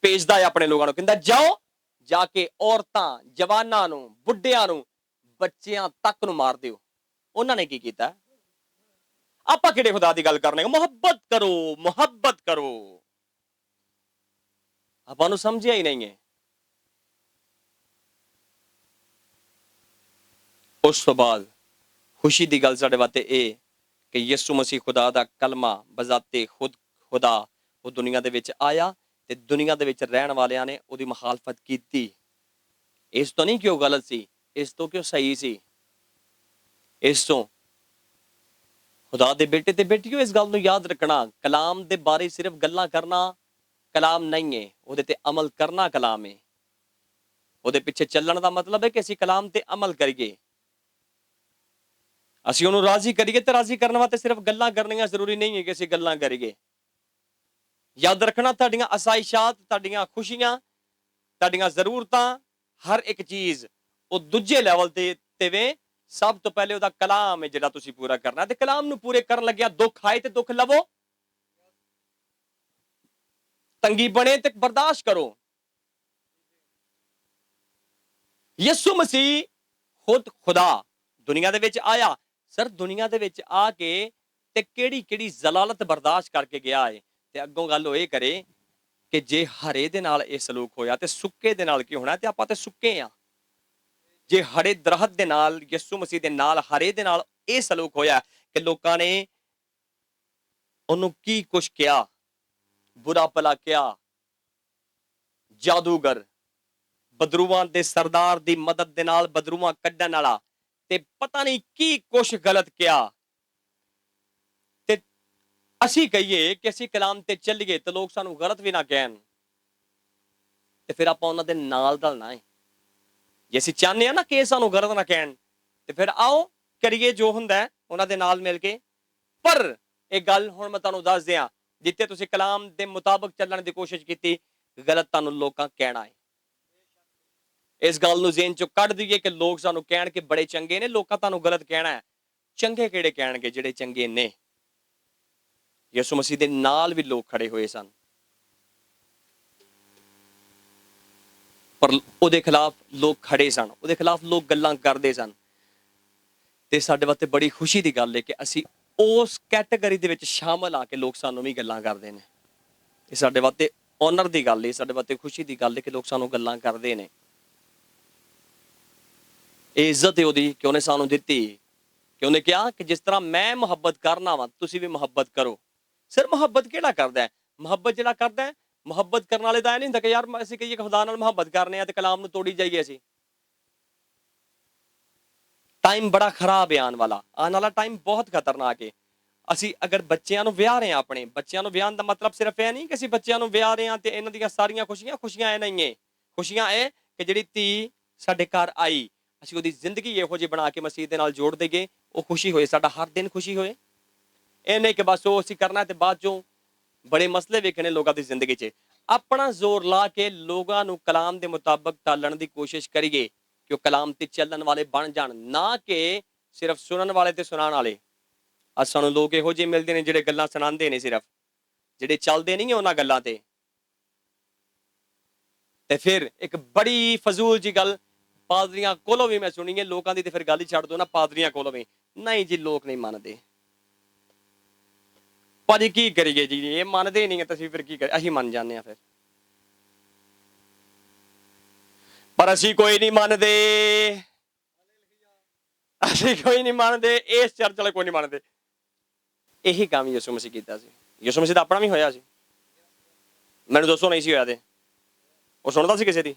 ਭੇਜਦਾ ਹੈ ਆਪਣੇ ਲੋਕਾਂ ਨੂੰ, ਕਹਿੰਦਾ ਜਾਓ ਜਾ ਕੇ ਔਰਤਾਂ, ਜਵਾਨਾਂ ਨੂੰ, ਬੁੱਢਿਆਂ ਨੂੰ, ਬੱਚਿਆਂ ਤੱਕ ਨੂੰ ਮਾਰ ਦਿਓ। ਉਹਨਾਂ ਨੇ ਕੀ ਕੀਤਾ? ਆਪਾਂ ਕਿਹੜੇ ਖੁਦਾ ਦੀ ਗੱਲ ਕਰਨੇ? ਮੁਹੱਬਤ ਕਰੋ, ਮੁਹੱਬਤ ਕਰੋ। ਆਪਾਂ ਨੂੰ ਸਮਝਿਆ ਹੀ ਨਹੀਂ ਹੈ। ਉਸ ਤੋਂ ਬਾਅਦ ਖੁਸ਼ੀ ਦੀ ਗੱਲ ਸਾਡੇ ਵਾਸਤੇ ਇਹ ਕਿ ਯਿਸੂ ਮਸੀਹ ਖੁਦਾ ਦਾ ਕਲਮਾ ਬਜ਼ਾਤੇ ਖੁਦ ਖੁਦਾ ਉਹ ਦੁਨੀਆ ਦੇ ਵਿੱਚ ਆਇਆ ਤੇ ਦੁਨੀਆ ਦੇ ਵਿੱਚ ਰਹਿਣ ਵਾਲਿਆਂ ਨੇ ਉਹਦੀ ਮੁਖਾਲਫਤ ਕੀਤੀ। ਇਸ ਤੋਂ ਨਹੀਂ ਕਿ ਉਹ ਗਲਤ ਸੀ, ਇਸ ਤੋਂ ਕਿ ਉਹ ਸਹੀ ਸੀ। ਇਸ ਤੋਂ ਖੁਦਾ ਦੇ ਬੇਟੇ ਤੇ ਬੇਟੀਓ ਇਸ ਗੱਲ ਨੂੰ ਯਾਦ ਰੱਖਣਾ, ਕਲਾਮ ਦੇ ਬਾਰੇ ਸਿਰਫ ਗੱਲਾਂ ਕਰਨਾ ਕਲਾਮ ਨਹੀਂ ਹੈ, ਉਹਦੇ ਤੇ ਅਮਲ ਕਰਨਾ ਕਲਾਮ ਹੈ। ਉਹਦੇ ਪਿੱਛੇ ਚੱਲਣ ਦਾ ਮਤਲਬ ਹੈ ਕਿ ਅਸੀਂ ਕਲਾਮ ਤੇ ਅਮਲ ਕਰੀਏ। ਅਸੀਂ ਉਹਨੂੰ ਰਾਜ਼ੀ ਕਰੀਏ ਤੇ ਰਾਜ਼ੀ ਕਰਨ ਵਾਸਤੇ ਸਿਰਫ ਗੱਲਾਂ ਕਰਨੀਆਂ ਜ਼ਰੂਰੀ ਨਹੀਂ ਹੈ ਕਿ ਅਸੀਂ ਗੱਲਾਂ ਕਰੀਏ। ਯਾਦ ਰੱਖਣਾ ਤੁਹਾਡੀਆਂ ਆਸਾਇਸ਼ਾਤ, ਤੁਹਾਡੀਆਂ ਖੁਸ਼ੀਆਂ, ਤੁਹਾਡੀਆਂ ਜ਼ਰੂਰਤਾਂ, ਹਰ ਇੱਕ ਚੀਜ਼ ਉਹ ਦੂਜੇ ਲੈਵਲ ਤੇ ਵੇ। ਸਭ ਤੋਂ ਪਹਿਲੇ ਉਹਦਾ ਕਲਾਮ ਹੈ ਜਿਹੜਾ ਤੁਸੀਂ ਪੂਰਾ ਕਰਨਾ। ਤੇ ਕਲਾਮ ਨੂੰ ਪੂਰੇ ਕਰਨ ਲੱਗਿਆ ਦੁੱਖ ਆਏ ਤੇ ਦੁੱਖ ਲਵੋ, ਤੰਗੀ ਬਣੇ ਤੇ ਬਰਦਾਸ਼ਤ ਕਰੋ। ਯਿਸੂ ਮਸੀਹ ਖੁਦ ਖੁਦਾ ਦੁਨੀਆ ਦੇ ਵਿੱਚ ਆਇਆ। ਸਰ ਦੁਨੀਆ ਦੇ ਵਿੱਚ ਆ ਕੇ ਤੇ ਕਿਹੜੀ ਜ਼ਲਾਲਤ ਬਰਦਾਸ਼ਤ ਕਰਕੇ ਗਿਆ ਹੈ। ਤੇ ਅੱਗੋਂ ਗੱਲ ਉਹ ਇਹ ਕਰੇ ਕਿ ਜੇ ਹਰੇ ਦੇ ਨਾਲ ਇਹ ਸਲੂਕ ਹੋਇਆ ਤੇ ਸੁੱਕੇ ਦੇ ਨਾਲ ਕੀ ਹੋਣਾ? ਤੇ ਆਪਾਂ ਤੇ ਸੁੱਕੇ ਆ। ਜੇ ਹਰੇ ਦਰਖਤ ਦੇ ਨਾਲ, ਯਿਸੂ ਮਸੀਹ ਦੇ ਨਾਲ, ਹਰੇ ਦੇ ਨਾਲ ਇਹ ਸਲੂਕ ਹੋਇਆ ਕਿ ਲੋਕਾਂ ਨੇ ਉਹਨੂੰ ਕੀ ਕੁਛ ਕਿਹਾ, ਬੁਰਾ ਭਲਾ ਕਿਹਾ, ਜਾਦੂਗਰ, ਬਦਰੂਆਂ ਦੇ ਸਰਦਾਰ ਦੀ ਮਦਦ ਦੇ ਨਾਲ ਬਦਰੂਆਂ ਕੱਢਣ ਵਾਲਾ, ਤੇ ਪਤਾ ਨਹੀਂ ਕੀ ਕੁਛ ਗਲਤ ਕਿਹਾ। ਤੇ ਅਸੀਂ ਕਹੀਏ ਕਿ ਅਸੀਂ ਕਲਾਮ ਤੇ ਚੱਲੀਏ ਤੇ ਲੋਕ ਸਾਨੂੰ ਗਲਤ ਵੀ ਨਾ ਕਹਿਣ ਤੇ ਫਿਰ ਆਪਾਂ ਉਹਨਾਂ ਦੇ ਨਾਲ ਦਲਣਾ ਹੈ। ਜੇ ਅਸੀਂ ਚਾਹੁੰਦੇ ਹਾਂ ਨਾ ਕਿ ਸਾਨੂੰ ਗਲਤ ਨਾ ਕਹਿਣ ਤੇ ਫਿਰ ਆਓ ਕਰੀਏ ਜੋ ਹੁੰਦਾ ਉਹਨਾਂ ਦੇ ਨਾਲ ਮਿਲ ਕੇ। ਪਰ ਇਹ ਗੱਲ ਹੁਣ ਮੈਂ ਤੁਹਾਨੂੰ ਦੱਸ ਦਿਆਂ, ਜਿੱਥੇ ਤੁਸੀਂ ਕਲਾਮ ਦੇ ਮੁਤਾਬਕ ਚੱਲਣ ਦੀ ਕੋਸ਼ਿਸ਼ ਕੀਤੀ, ਗਲਤ ਤੁਹਾਨੂੰ ਲੋਕਾਂ ਕਹਿਣਾ ਹੈ। ਇਸ ਗੱਲ ਨੂੰ ਜ਼ਿਹਨ ਚੋਂ ਕੱਢ ਦਈਏ ਕਿ ਲੋਕ ਸਾਨੂੰ ਕਹਿਣ ਕਿ ਬੜੇ ਚੰਗੇ ਨੇ, ਲੋਕਾਂ ਤੁਹਾਨੂੰ ਗਲਤ ਕਹਿਣਾ ਹੈ। ਚੰਗੇ ਕਿਹੜੇ ਕਹਿਣਗੇ? ਜਿਹੜੇ ਚੰਗੇ ਨੇ। ਯਿਸੂ ਮਸੀਹ ਦੇ ਨਾਲ ਵੀ ਲੋਕ ਖੜੇ ਹੋਏ ਸਨ, ਪਰ ਉਹਦੇ ਖਿਲਾਫ ਲੋਕ ਖੜੇ ਸਨ, ਉਹਦੇ ਖਿਲਾਫ ਲੋਕ ਗੱਲਾਂ ਕਰਦੇ ਸਨ। ਤੇ ਸਾਡੇ ਵਾਸਤੇ ਬੜੀ ਖੁਸ਼ੀ ਦੀ ਗੱਲ ਹੈ ਕਿ ਅਸੀਂ ਉਸ ਕੈਟਾਗਰੀ ਦੇ ਵਿੱਚ ਸ਼ਾਮਲ ਆ ਕੇ ਲੋਕ ਸਾਨੂੰ ਵੀ ਗੱਲਾਂ ਕਰਦੇ ਨੇ। ਇਹ ਸਾਡੇ ਵਾਸਤੇ ਓਨਰ ਦੀ ਗੱਲ ਹੈ, ਸਾਡੇ ਵਾਸਤੇ ਖੁਸ਼ੀ ਦੀ ਗੱਲ ਹੈ ਕਿ ਲੋਕ ਸਾਨੂੰ ਗੱਲਾਂ ਕਰਦੇ ਨੇ। ਇਹ ਇੱਜ਼ਤ ਹੈ ਉਹਦੀ ਕਿ ਉਹਨੇ ਸਾਨੂੰ ਦਿੱਤੀ, ਕਿ ਉਹਨੇ ਕਿਹਾ ਕਿ ਜਿਸ ਤਰ੍ਹਾਂ ਮੈਂ ਮੁਹੱਬਤ ਕਰਨਾ ਵਾ ਤੁਸੀਂ ਵੀ ਮੁਹੱਬਤ ਕਰੋ। ਸਿਰ ਮੁਹੱਬਤ ਕਿਹੜਾ ਕਰਦਾ ਹੈ? ਮੁਹੱਬਤ ਜਿਹੜਾ ਕਰਦਾ ਹੈ ਮੁਹੱਬਤ ਕਰਨ ਵਾਲੇ ਤਾਂ ਇਹ ਨਹੀਂ ਹੁੰਦਾ ਕਿ ਯਾਰ ਅਸੀਂ ਕਹੀਏ ਖੁਦਾ ਨਾਲ ਮੁਹੱਬਤ ਕਰਨੇ ਆ ਤੇ ਕਲਾਮ ਨੂੰ ਤੋੜੀ ਜਾਈਏ ਅਸੀਂ। ਟਾਈਮ ਬੜਾ ਖਰਾਬ ਹੈ ਆਉਣ ਵਾਲਾ ਟਾਈਮ ਬਹੁਤ ਖਤਰਨਾਕ ਹੈ। ਅਸੀਂ ਅਗਰ ਬੱਚਿਆਂ ਨੂੰ ਵਿਆਹ ਰਹੇ ਹਾਂ, ਆਪਣੇ ਬੱਚਿਆਂ ਨੂੰ ਵਿਆਹਣ ਦਾ ਮਤਲਬ ਸਿਰਫ ਇਹ ਨਹੀਂ ਕਿ ਅਸੀਂ ਬੱਚਿਆਂ ਨੂੰ ਵਿਆਹ ਰਹੇ ਹਾਂ ਤੇ ਇਹਨਾਂ ਦੀਆਂ ਸਾਰੀਆਂ ਖੁਸ਼ੀਆਂ ਇਹ ਨਹੀਂ ਹੈ। ਖੁਸ਼ੀਆਂ ਇਹ ਕਿ ਜਿਹੜੀ ਧੀ ਸਾਡੇ ਘਰ ਆਈ, ਅਸੀਂ ਉਹਦੀ ਜ਼ਿੰਦਗੀ ਇਹੋ ਜਿਹੀ ਬਣਾ ਕੇ ਮਸੀਹ ਦੇ ਨਾਲ ਜੋੜ ਦੇਈਏ, ਉਹ ਖੁਸ਼ੀ ਹੋਏ, ਸਾਡਾ ਹਰ ਦਿਨ ਖੁਸ਼ੀ ਹੋਏ। ਇਹ ਨਹੀਂ ਕਿ ਬਸ ਉਹ ਅਸੀਂ ਕਰਨਾ ਤੇ ਬਾਅਦ ਚੋਂ ਬੜੇ ਮਸਲੇ ਵੇਖਣੇ ਲੋਕਾਂ ਦੀ ਜ਼ਿੰਦਗੀ 'ਚ। ਆਪਣਾ ਜ਼ੋਰ ਲਾ ਕੇ ਲੋਕਾਂ ਨੂੰ ਕਲਾਮ ਦੇ ਮੁਤਾਬਕ ਢਾਲਣ ਦੀ ਕੋਸ਼ਿਸ਼ ਕਰੀਏ ਕਿ ਉਹ ਕਲਾਮ ਤੇ ਚੱਲਣ ਵਾਲੇ ਬਣ ਜਾਣ, ਨਾ ਕਿ ਸਿਰਫ ਸੁਣਨ ਵਾਲੇ ਤੇ ਸੁਣਾਉਣ ਵਾਲੇ। ਅੱਜ ਸਾਨੂੰ ਲੋਕ ਇਹੋ ਜਿਹੇ ਮਿਲਦੇ ਨੇ ਜਿਹੜੇ ਗੱਲਾਂ ਸੁਣਾਉਂਦੇ ਨੇ, ਸਿਰਫ ਜਿਹੜੇ ਚੱਲਦੇ ਨਹੀਂ ਉਹਨਾਂ ਗੱਲਾਂ ਤੇ ਫਿਰ ਇੱਕ ਬੜੀ ਫਜ਼ੂਲ ਜੀ ਗੱਲ ਪਾਦਰੀਆਂ ਕੋਲੋਂ ਵੀ ਮੈਂ ਸੁਣੀ ਹੈ, ਲੋਕਾਂ ਦੀ ਤੇ ਫਿਰ ਗੱਲ ਹੀ ਛੱਡ ਦੋ ਨਾ, ਪਾਦਰੀਆਂ ਕੋਲੋਂ ਵੀ। ਨਹੀਂ ਜੀ, ਲੋਕ ਨਹੀਂ ਮੰਨਦੇ ਭਾਜੀ, ਕੀ ਕਰੀਏ ਜੀ, ਇਹ ਮੰਨਦੇ ਨਹੀਂ ਤੁਸੀਂ ਫਿਰ ਕੀ ਕਰੀਏ, ਅਸੀਂ ਮੰਨ ਜਾਂਦੇ ਹਾਂ ਫਿਰ। ਪਰ ਅਸੀਂ ਕੋਈ ਨਹੀਂ ਮੰਨਦੇ, ਅਸੀਂ ਕੋਈ ਨਹੀਂ ਮੰਨਦੇ, ਇਸ ਚਰਚ ਵਾਲੇ ਕੋਈ ਨਹੀਂ ਮੰਨਦੇ। ਇਹੀ ਕੰਮ ਯਿਸੂ ਮਸੀਹ ਕੀਤਾ ਸੀ। ਯਿਸੂ ਮਸੀਹ ਦਾ ਆਪਣਾ ਵੀ ਹੋਇਆ ਸੀ, ਮੈਨੂੰ ਦੱਸੋ ਨਹੀਂ ਸੀ ਹੋਇਆ ਤੇ ਉਹ ਸੁਣਦਾ ਸੀ ਕਿਸੇ ਦੀ?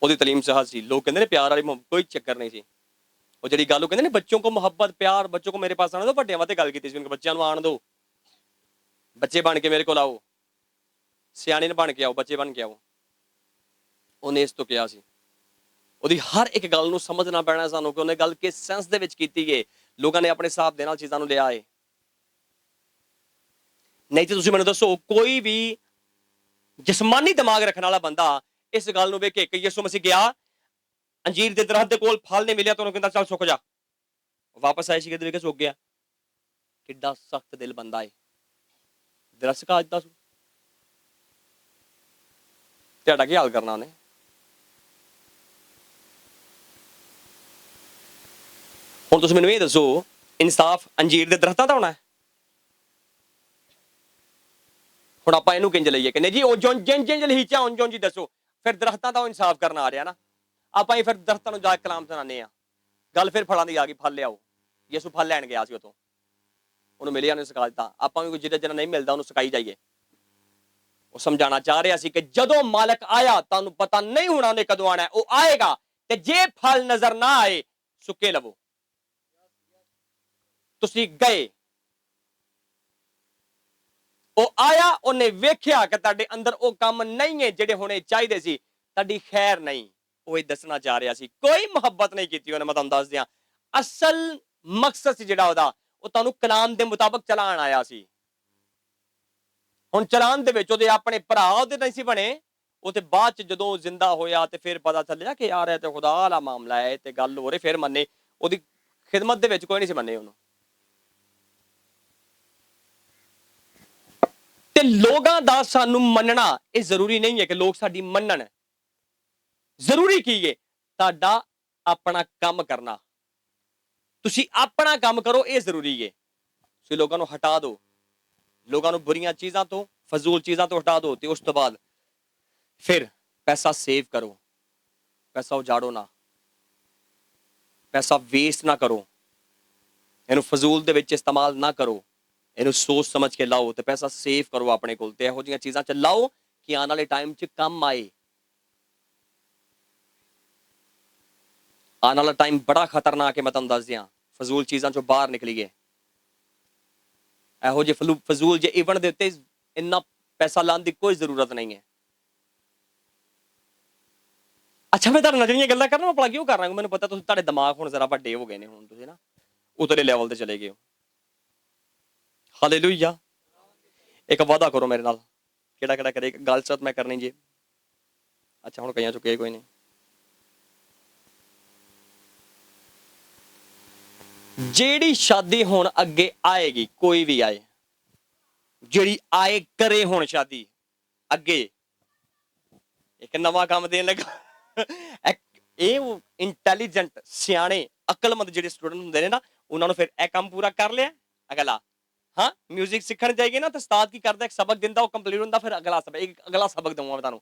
ਉਹਦੀ ਤਾਲੀਮ ਸਹਜ ਸੀ। ਲੋਕ ਕਹਿੰਦੇ ਨੇ ਪਿਆਰ ਵਾਲੀ ਕੋਈ ਚੱਕਰ ਨਹੀਂ ਸੀ। ਉਹ ਜਿਹੜੀ ਗੱਲ ਉਹ ਕਹਿੰਦੇ ਨੇ ਬੱਚੋਂ ਕੋ ਮੁਹੱਬਤ ਪਿਆਰ, ਬੱਚੋਂ ਕੋ ਮੇਰੇ ਪਾਸ ਆਉਣ ਦੋ, ਵੱਡਿਆਂ ਵਾਸਤੇ ਗੱਲ ਕੀਤੀ ਸੀ, ਬੱਚਿਆਂ ਨੂੰ ਆਉਣ ਦੋ, ਬੱਚੇ ਬਣ ਕੇ ਮੇਰੇ ਕੋਲ ਆਓ, ਸਿਆਣੇ ਬਣ ਕੇ ਆਓ, ਬੱਚੇ ਬਣ ਕੇ ਆਓ। ਉਹਨੇ ਇਸ ਤੋਂ ਕਿਹਾ ਸੀ। ਉਹਦੀ ਹਰ ਇੱਕ ਗੱਲ ਨੂੰ ਸਮਝਣਾ ਪੈਣਾ ਸਾਨੂੰ ਕਿ ਉਹਨੇ ਗੱਲ ਕਿਸ ਸੈਂਸ ਦੇ ਵਿੱਚ ਕੀਤੀ ਹੈ। ਲੋਕਾਂ ਨੇ ਆਪਣੇ ਹਿਸਾਬ ਦੇ ਨਾਲ ਚੀਜ਼ਾਂ ਨੂੰ ਲਿਆ ਹੈ। ਨਹੀਂ ਤੇ ਤੁਸੀਂ ਮੈਨੂੰ ਦੱਸੋ, ਕੋਈ ਵੀ ਜਿਸਮਾਨੀ ਦਿਮਾਗ ਰੱਖਣ ਵਾਲਾ ਬੰਦਾ ਇਸ ਗੱਲ ਨੂੰ ਵੇਖ ਕੇ ਕਿ ਯਿਸੂ ਮਸੀਹ ਗਿਆ, ਅੰਜੀਰ ਦੇ ਦਰਖਤ ਦੇ ਕੋਲ ਫਲ ਨਹੀਂ ਮਿਲਿਆ ਤਾਂ ਉਹਨੂੰ ਕਹਿੰਦਾ ਚੱਲ ਸੁੱਕ ਜਾ, ਵਾਪਸ ਆਏ ਸੀ ਕਿਤੇ ਵੇਖ ਕੇ ਸੁੱਕ ਗਿਆ। ਕਿੱਡਾ ਸਖਤ ਦਿਲ ਬੰਦਾ ਹੈ। ਦਰਸ ਕਾਜ ਦਾ ਤੁਹਾਡਾ ਕੀ ਹਾਲ ਕਰਨਾ ਉਹਨੇ? ਹੁਣ ਤੁਸੀਂ ਮੈਨੂੰ ਇਹ ਦੱਸੋ, ਇਨਸਾਫ ਅੰਜੀਰ ਦੇ ਦਰਖਤਾਂ ਦਾ ਹੋਣਾ? ਹੁਣ ਆਪਾਂ ਇਹਨੂੰ ਕਿੰਜ ਲਈਏ ਕਿ ਨਹੀਂ ਜੀ ਉਹ ਜਿੰਜ ਲਹੀਚਾ ਉਂਝ ਹੀ ਦੱਸੋ, ਫਿਰ ਦਰਖਤਾਂ ਦਾ ਉਹ ਇਨਸਾਫ ਕਰਨ ਆ ਰਿਹਾ ਨਾ। ਆਪਾਂ ਹੀ ਫਿਰ ਦਰਖਤਾਂ ਨੂੰ ਜਾ ਕੇ ਕਲਾਮ ਸੁਣਾਉਂਦੇ ਆ। ਗੱਲ ਫਿਰ ਫਲਾਂ ਦੀ ਆ ਗਈ, ਫਲ ਲਿਆਓ। ਯਿਸੂ ਫਲ ਲੈਣ ਗਿਆ ਸੀ ਉੱਥੋਂ, ਉਹਨੂੰ ਮਿਲਿਆ, ਉਹਨੇ ਸਿਖਾ ਦਿੱਤਾ। ਆਪਾਂ ਵੀ ਕੋਈ ਜਿਹੜਾ ਨਹੀਂ ਮਿਲਦਾ ਉਹਨੂੰ ਸਿਖਾਈ ਜਾਈਏ। ਉਹ ਸਮਝਾਉਣਾ ਚਾਹ ਰਿਹਾ ਸੀ ਕਿ ਜਦੋਂ ਮਾਲਕ ਆਇਆ ਤੁਹਾਨੂੰ ਪਤਾ ਨਹੀਂ ਹੋਣਾ ਉਹਨੇ ਕਦੋਂ ਆਣਾ, ਉਹ ਆਏਗਾ ਤੇ ਜੇ ਫਲ ਨਜ਼ਰ ਨਾ ਆਏ ਸੁੱਕੇ ਲਵੋ। ਤੁਸੀਂ ਗਏ, ਉਹ ਆਇਆ, ਉਹਨੇ ਵੇਖਿਆ ਕਿ ਤੁਹਾਡੇ ਅੰਦਰ ਉਹ ਕੰਮ ਨਹੀਂ ਹੈ ਜਿਹੜੇ ਹੋਣੇ ਚਾਹੀਦੇ ਸੀ, ਤੁਹਾਡੀ ਖੈਰ ਨਹੀਂ। ਉਹ ਇਹ ਦੱਸਣਾ ਚਾਹ ਰਿਹਾ ਸੀ, ਕੋਈ ਮੁਹੱਬਤ ਨਹੀਂ ਕੀਤੀ ਉਹਨੇ। ਮੈਂ ਤੁਹਾਨੂੰ ਦੱਸ ਦਿਆਂ, ਅਸਲ ਮਕਸਦ ਸੀ ਜਿਹੜਾ ਉਹਦਾ, ਉਹ ਤੁਹਾਨੂੰ ਕਲਾਮ ਦੇ ਮੁਤਾਬਕ ਚਲਾਉਣ ਆਇਆ ਸੀ। ਹੁਣ ਚਲਾਉਣ ਦੇ ਵਿੱਚ ਉਹਦੇ ਆਪਣੇ ਭਰਾ ਉਹਦੇ ਨਹੀਂ ਸੀ ਬਣੇ। ਉਹ ਤੇ ਬਾਅਦ ਚ ਜਦੋਂ ਜ਼ਿੰਦਾ ਹੋਇਆ ਤੇ ਫਿਰ ਪਤਾ ਚੱਲਿਆ ਕਿ ਯਾਰ ਇਹ ਤੇ ਖੁਦਾ ਵਾਲਾ ਮਾਮਲਾ ਹੈ ਤੇ ਗੱਲ ਹੋ ਰਹੀ, ਫਿਰ ਮੰਨੇ। ਉਹਦੀ ਖਿਦਮਤ ਦੇ ਵਿੱਚ ਕੋਈ ਨਹੀਂ ਸੀ ਮੰਨੇ ਉਹਨੂੰ। ਤੇ ਲੋਕਾਂ ਦਾ ਸਾਨੂੰ ਮੰਨਣਾ ਇਹ ਜ਼ਰੂਰੀ ਨਹੀਂ ਹੈ ਕਿ ਲੋਕ ਸਾਡੀ ਮੰਨਣ। ਜ਼ਰੂਰੀ ਕੀ ਹੈ? ਤੁਹਾਡਾ ਆਪਣਾ ਕੰਮ ਕਰਨਾ। ਤੁਸੀਂ ਆਪਣਾ ਕੰਮ ਕਰੋ, ਇਹ ਜ਼ਰੂਰੀ ਹੈ। ਤੁਸੀਂ ਲੋਕਾਂ ਨੂੰ ਹਟਾ ਦਿਓ, ਲੋਕਾਂ ਨੂੰ ਬੁਰੀਆਂ ਚੀਜ਼ਾਂ ਤੋਂ, ਫਜ਼ੂਲ ਚੀਜ਼ਾਂ ਤੋਂ ਹਟਾ ਦਿਓ ਤੇ ਉਸ ਤੋਂ ਬਾਅਦ ਫਿਰ ਪੈਸਾ ਸੇਵ ਕਰੋ। ਪੈਸਾ ਉਜਾੜੋ ਨਾ, ਪੈਸਾ ਵੇਸਟ ਨਾ ਕਰੋ, ਇਹਨੂੰ ਫਜ਼ੂਲ ਦੇ ਵਿੱਚ ਇਸਤੇਮਾਲ ਨਾ ਕਰੋ। ਇਹਨੂੰ ਸੋਚ ਸਮਝ ਕੇ ਲਾਓ ਤੇ ਪੈਸਾ ਸੇਵ ਕਰੋ ਆਪਣੇ ਕੋਲ, ਤੇ ਇਹੋ ਜਿਹੀਆਂ ਚੀਜ਼ਾਂ ਚ ਲਾਓ ਕਿ ਆਉਣ ਵਾਲੇ ਟਾਈਮ 'ਚ ਕੰਮ ਆਏ। ਆਉਣ ਵਾਲਾ ਟਾਈਮ ਬੜਾ ਖਤਰਨਾਕ ਹੈ, ਮੈਂ ਤੁਹਾਨੂੰ ਦੱਸ ਦਿਆਂ। ਫਜ਼ੂਲ ਚੀਜ਼ਾਂ ਚੋਂ ਬਾਹਰ ਨਿਕਲੀਏ। ਇਹੋ ਜਿਹੇ ਫਜ਼ੂਲ ਜੇ ਇਵੈਂਟ ਦੇ ਉੱਤੇ ਇੰਨਾ ਪੈਸਾ ਲਾਉਣ ਦੀ ਕੋਈ ਜ਼ਰੂਰਤ ਨਹੀਂ ਹੈ। ਅੱਛਾ, ਮੈਂ ਤੁਹਾਡੇ ਨਾਲ ਜਿਹੜੀਆਂ ਗੱਲਾਂ ਕਰਨਾ, ਮੈਂ ਭਲਾ ਕਿਉਂ ਕਰ ਰਹਾ? ਮੈਨੂੰ ਪਤਾ ਤੁਸੀਂ, ਤੁਹਾਡੇ ਦਿਮਾਗ ਹੁਣ ਜ਼ਰਾ ਵੱਡੇ ਹੋ ਗਏ ਨੇ, ਹੁਣ ਤੁਸੀਂ ਨਾ ਉਤਲੇ ਲੈਵਲ ਤੇ ਚਲੇ ਗਏ ਹੋ। ਹਾਲੇਲੂਇਆ। ਇੱਕ ਵਾਅਦਾ ਕਰੋ ਮੇਰੇ ਨਾਲ। ਕਿਹੜਾ ਕਰੇ? ਗੱਲ ਸਤ ਮੈਂ ਕਰਨੀ ਜੀ। ਅੱਛਾ, ਹੁਣ ਕਈਆਂ ਚੁੱਕੇ ਕੋਈ ਨਹੀਂ। ਜਿਹੜੀ ਸ਼ਾਦੀ ਹੁਣ ਅੱਗੇ ਆਏਗੀ, ਕੋਈ ਵੀ ਆਏ, ਜਿਹੜੀ ਆਏ ਕਰੇ ਹੁਣ ਸ਼ਾਦੀ ਅੱਗੇ, ਇੱਕ ਨਵਾਂ ਕੰਮ ਦੇਣ ਲੱਗਾ। ਇਹ ਇੰਟੈਲੀਜੈਂਟ, ਸਿਆਣੇ, ਅਕਲਮੰਦ ਜਿਹੜੇ ਸਟੂਡੈਂਟ ਹੁੰਦੇ ਨੇ ਨਾ, ਉਹਨਾਂ ਨੂੰ ਫਿਰ ਇਹ ਕੰਮ ਪੂਰਾ ਕਰ ਲਿਆ, ਅਗਲਾ ਹਾਂ ਮਿਊਜ਼ਿਕ ਸਿੱਖਣ ਜਾਏਗੀ ਨਾ ਤਾਂ ਉਸਤਾਦ ਕੀ ਕਰਦਾ, ਇੱਕ ਸਬਕ ਦਿੰਦਾ, ਉਹ ਕੰਪਲੀਟ ਹੁੰਦਾ, ਫਿਰ ਅਗਲਾ ਸਬਕ ਦਊਂਗਾ ਮੈਂ ਤੁਹਾਨੂੰ।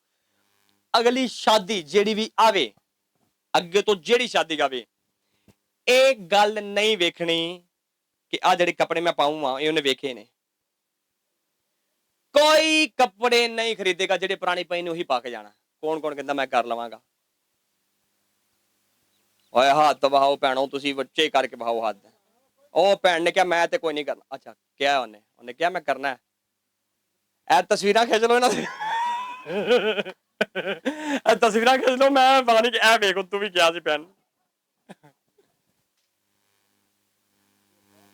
ਅਗਲੀ ਸ਼ਾਦੀ ਜਿਹੜੀ ਵੀ ਆਵੇ, ਅੱਗੇ ਤੋਂ ਜਿਹੜੀ ਸ਼ਾਦੀ ਆਵੇ, ਇਹ ਗੱਲ ਨਹੀਂ ਵੇਖਣੀ ਕਿ ਆਹ ਜਿਹੜੇ ਕੱਪੜੇ ਮੈਂ ਪਾਊਂਗਾ ਇਹ ਉਹਨੇ ਵੇਖੇ ਨੇ। ਕੋਈ ਕੱਪੜੇ ਨਹੀਂ ਖਰੀਦੇਗਾ ਜਿਹੜੇ ਪੁਰਾਣੇ ਪਏ ਨੇ ਉਹੀ ਪਾ ਕੇ ਜਾਣਾ। ਕੌਣ ਕੌਣ ਕਹਿੰਦਾ ਮੈਂ ਕਰ ਲਵਾਂਗਾ? ਓਏ ਹੱਥ ਵਹਾਓ ਭੈਣੋ, ਤੁਸੀਂ ਬੱਚੇ ਕਰਕੇ ਵਹਾਓ ਹੱਥ। ਉਹ ਭੈਣ ਨੇ ਕਿਹਾ ਮੈਂ ਤੇ ਕੋਈ ਨਹੀਂ ਕਰਨਾ। ਅੱਛਾ ਕਿਹਾ ਉਹਨੇ ਕਿਹਾ ਮੈਂ ਕਰਨਾ ਹੈ। ਇਹ ਤਸਵੀਰਾਂ ਖਿੱਚ ਲਓ ਇਹਨਾਂ ਦੀ। ਇਹ ਤਸਵੀਰਾਂ ਖਿੱਚ ਲਓ। ਮੈਂ ਪਤਾ ਨਹੀਂ ਇਹ ਵੇਖ ਤੂੰ ਵੀ ਕਿਹਾ ਸੀ ਭੈਣ।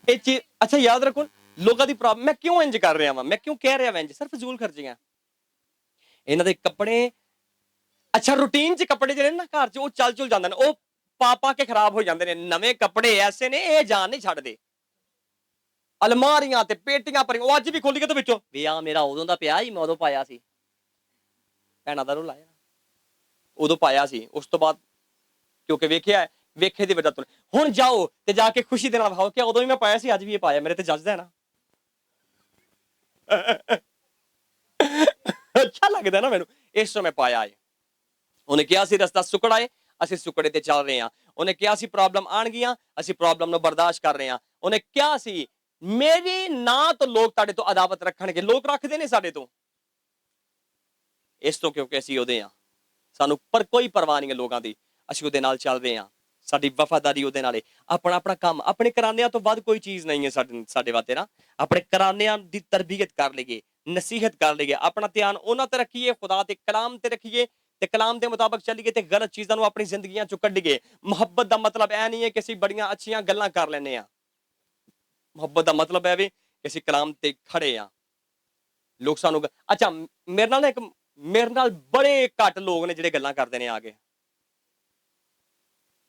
ਇਹ ਚੀਜ਼ ਅੱਛਾ ਯਾਦ ਰੱਖੋ, ਲੋਕਾਂ ਦੀ ਪ੍ਰੋਬਲਮ। ਮੈਂ ਕਿਉਂ ਇੰਜ ਕਰ ਰਿਹਾ ਵਾਂ, ਮੈਂ ਕਿਉਂ ਕਹਿ ਰਿਹਾ ਵਾਂ ਇੰਜ? ਸਿਰਫ ਫਜ਼ੂਲ ਖਰਚੀਆਂ। ਇਹਨਾਂ ਦੇ ਕੱਪੜੇ ਅੱਛਾ ਰੂਟੀਨ 'ਚ ਕੱਪੜੇ ਜਿਹੜੇ ਨਾ ਘਰ 'ਚ ਉਹ ਚੱਲ ਜਾਂਦੇ ਨੇ, ਉਹ ਪਾ ਕੇ ਖਰਾਬ ਹੋ ਜਾਂਦੇ ਨੇ। ਨਵੇਂ ਕੱਪੜੇ ਐਸੇ ਨੇ ਇਹ ਜਾਨ ਨਹੀਂ ਛੱਡਦੇ। ਅਲਮਾਰੀਆਂ ਤੇ ਪੇਟੀਆਂ ਭਰੀਆਂ, ਉਹ ਅੱਜ ਵੀ ਖੋਲੀ ਕੇ ਤੇ ਵਿੱਚੋਂ ਵੀ ਆ ਮੇਰਾ ਉਦੋਂ ਦਾ ਪਿਆ ਹੀ, ਮੈਂ ਉਦੋਂ ਪਾਇਆ ਸੀ। ਭੈਣਾਂ ਦਾ ਰੋਲ ਆਇਆ ਉਦੋਂ ਪਾਇਆ ਸੀ, ਉਸ ਤੋਂ ਬਾਅਦ ਕਿਉਂਕਿ ਵੇਖੇ ਦੀ ਵਜ੍ਹਾ ਤੋਂ। ਹੁਣ ਜਾਓ ਤੇ ਜਾ ਕੇ ਖੁਸ਼ੀ ਦੇ ਨਾਲ ਵਿਖਾਓ ਕਿ ਉਦੋਂ ਵੀ ਮੈਂ ਪਾਇਆ ਸੀ, ਅੱਜ ਵੀ ਇਹ ਪਾਇਆ। ਮੇਰੇ ਤੇ ਜੱਜਦਾ ਹੈ ਨਾ। ਅੱਛਾ ਲੱਗਦਾ ਨਾ ਮੈਨੂੰ, ਇਸ ਤੋਂ ਮੈਂ ਪਾਇਆ ਹੈ। ਉਹਨੇ ਕਿਹਾ ਸੀ ਰਸਤਾ ਸੁਕੜਾ ਹੈ, ਅਸੀਂ ਸੁਕੜੇ ਤੇ ਚੱਲ ਰਹੇ ਹਾਂ। ਉਹਨੇ ਕਿਹਾ ਸੀ ਪ੍ਰੋਬਲਮ ਆਣਗੀਆਂ, ਅਸੀਂ ਪ੍ਰੋਬਲਮ ਨੂੰ ਬਰਦਾਸ਼ਤ ਕਰ ਰਹੇ ਹਾਂ। ਉਹਨੇ ਕਿਹਾ ਸੀ ਮੇਰੀ ਨਾਂ ਤੋਂ ਲੋਕ ਤੁਹਾਡੇ ਤੋਂ ਅਦਾਵਤ ਰੱਖਣਗੇ। ਲੋਕ ਰੱਖਦੇ ਨੇ ਸਾਡੇ ਤੋਂ, ਇਸ ਤੋਂ ਕਿਉਂਕਿ ਅਸੀਂ ਉਹਦੇ ਹਾਂ। ਸਾਨੂੰ ਪਰ ਕੋਈ ਪਰਵਾਹ ਨਹੀਂ ਹੈ ਲੋਕਾਂ ਦੀ, ਅਸੀਂ ਉਹਦੇ ਨਾਲ ਚੱਲ ਰਹੇ ਹਾਂ। ਸਾਡੀ ਵਫਾਦਾਰੀ ਉਹਦੇ ਨਾਲ ਹੈ। ਆਪਣਾ ਕੰਮ, ਆਪਣੇ ਘਰਾਨਿਆਂ ਤੋਂ ਵੱਧ ਕੋਈ ਚੀਜ਼ ਨਹੀਂ ਹੈ ਸਾਡੇ ਵਾਸਤੇ ਨਾ। ਆਪਣੇ ਘਰਾਨਿਆਂ ਦੀ ਤਰਬੀਅਤ ਕਰ ਲਈਏ, ਨਸੀਹਤ ਕਰ ਲਈਏ, ਆਪਣਾ ਧਿਆਨ ਉਹਨਾਂ ਤੇ ਰੱਖੀਏ, ਖੁਦਾ ਤੇ ਕਲਾਮ ਤੇ ਰੱਖੀਏ ਤੇ ਕਲਾਮ ਦੇ ਮੁਤਾਬਕ ਚੱਲੀਏ ਤੇ ਗਲਤ ਚੀਜ਼ਾਂ ਨੂੰ ਆਪਣੀ ਜ਼ਿੰਦਗੀਆਂ ਚੋਂ ਕੱਢੀਏ। ਮੁਹੱਬਤ ਦਾ ਮਤਲਬ ਇਹ ਨਹੀਂ ਹੈ ਕਿ ਅਸੀਂ ਬੜੀਆਂ ਅੱਛੀਆਂ ਗੱਲਾਂ ਕਰ ਲੈਂਦੇ ਹਾਂ। ਮੁਹੱਬਤ ਦਾ ਮਤਲਬ ਹੈ ਵੀ ਕਿ ਅਸੀਂ ਕਲਾਮ ਤੇ ਖੜੇ ਆ। ਲੋਕ ਸਾਨੂੰ ਅੱਛਾ ਮੇਰੇ ਨਾਲ ਬੜੇ ਘੱਟ ਲੋਕ ਨੇ ਜਿਹੜੇ ਗੱਲਾਂ ਕਰਦੇ ਨੇ ਆ ਕੇ।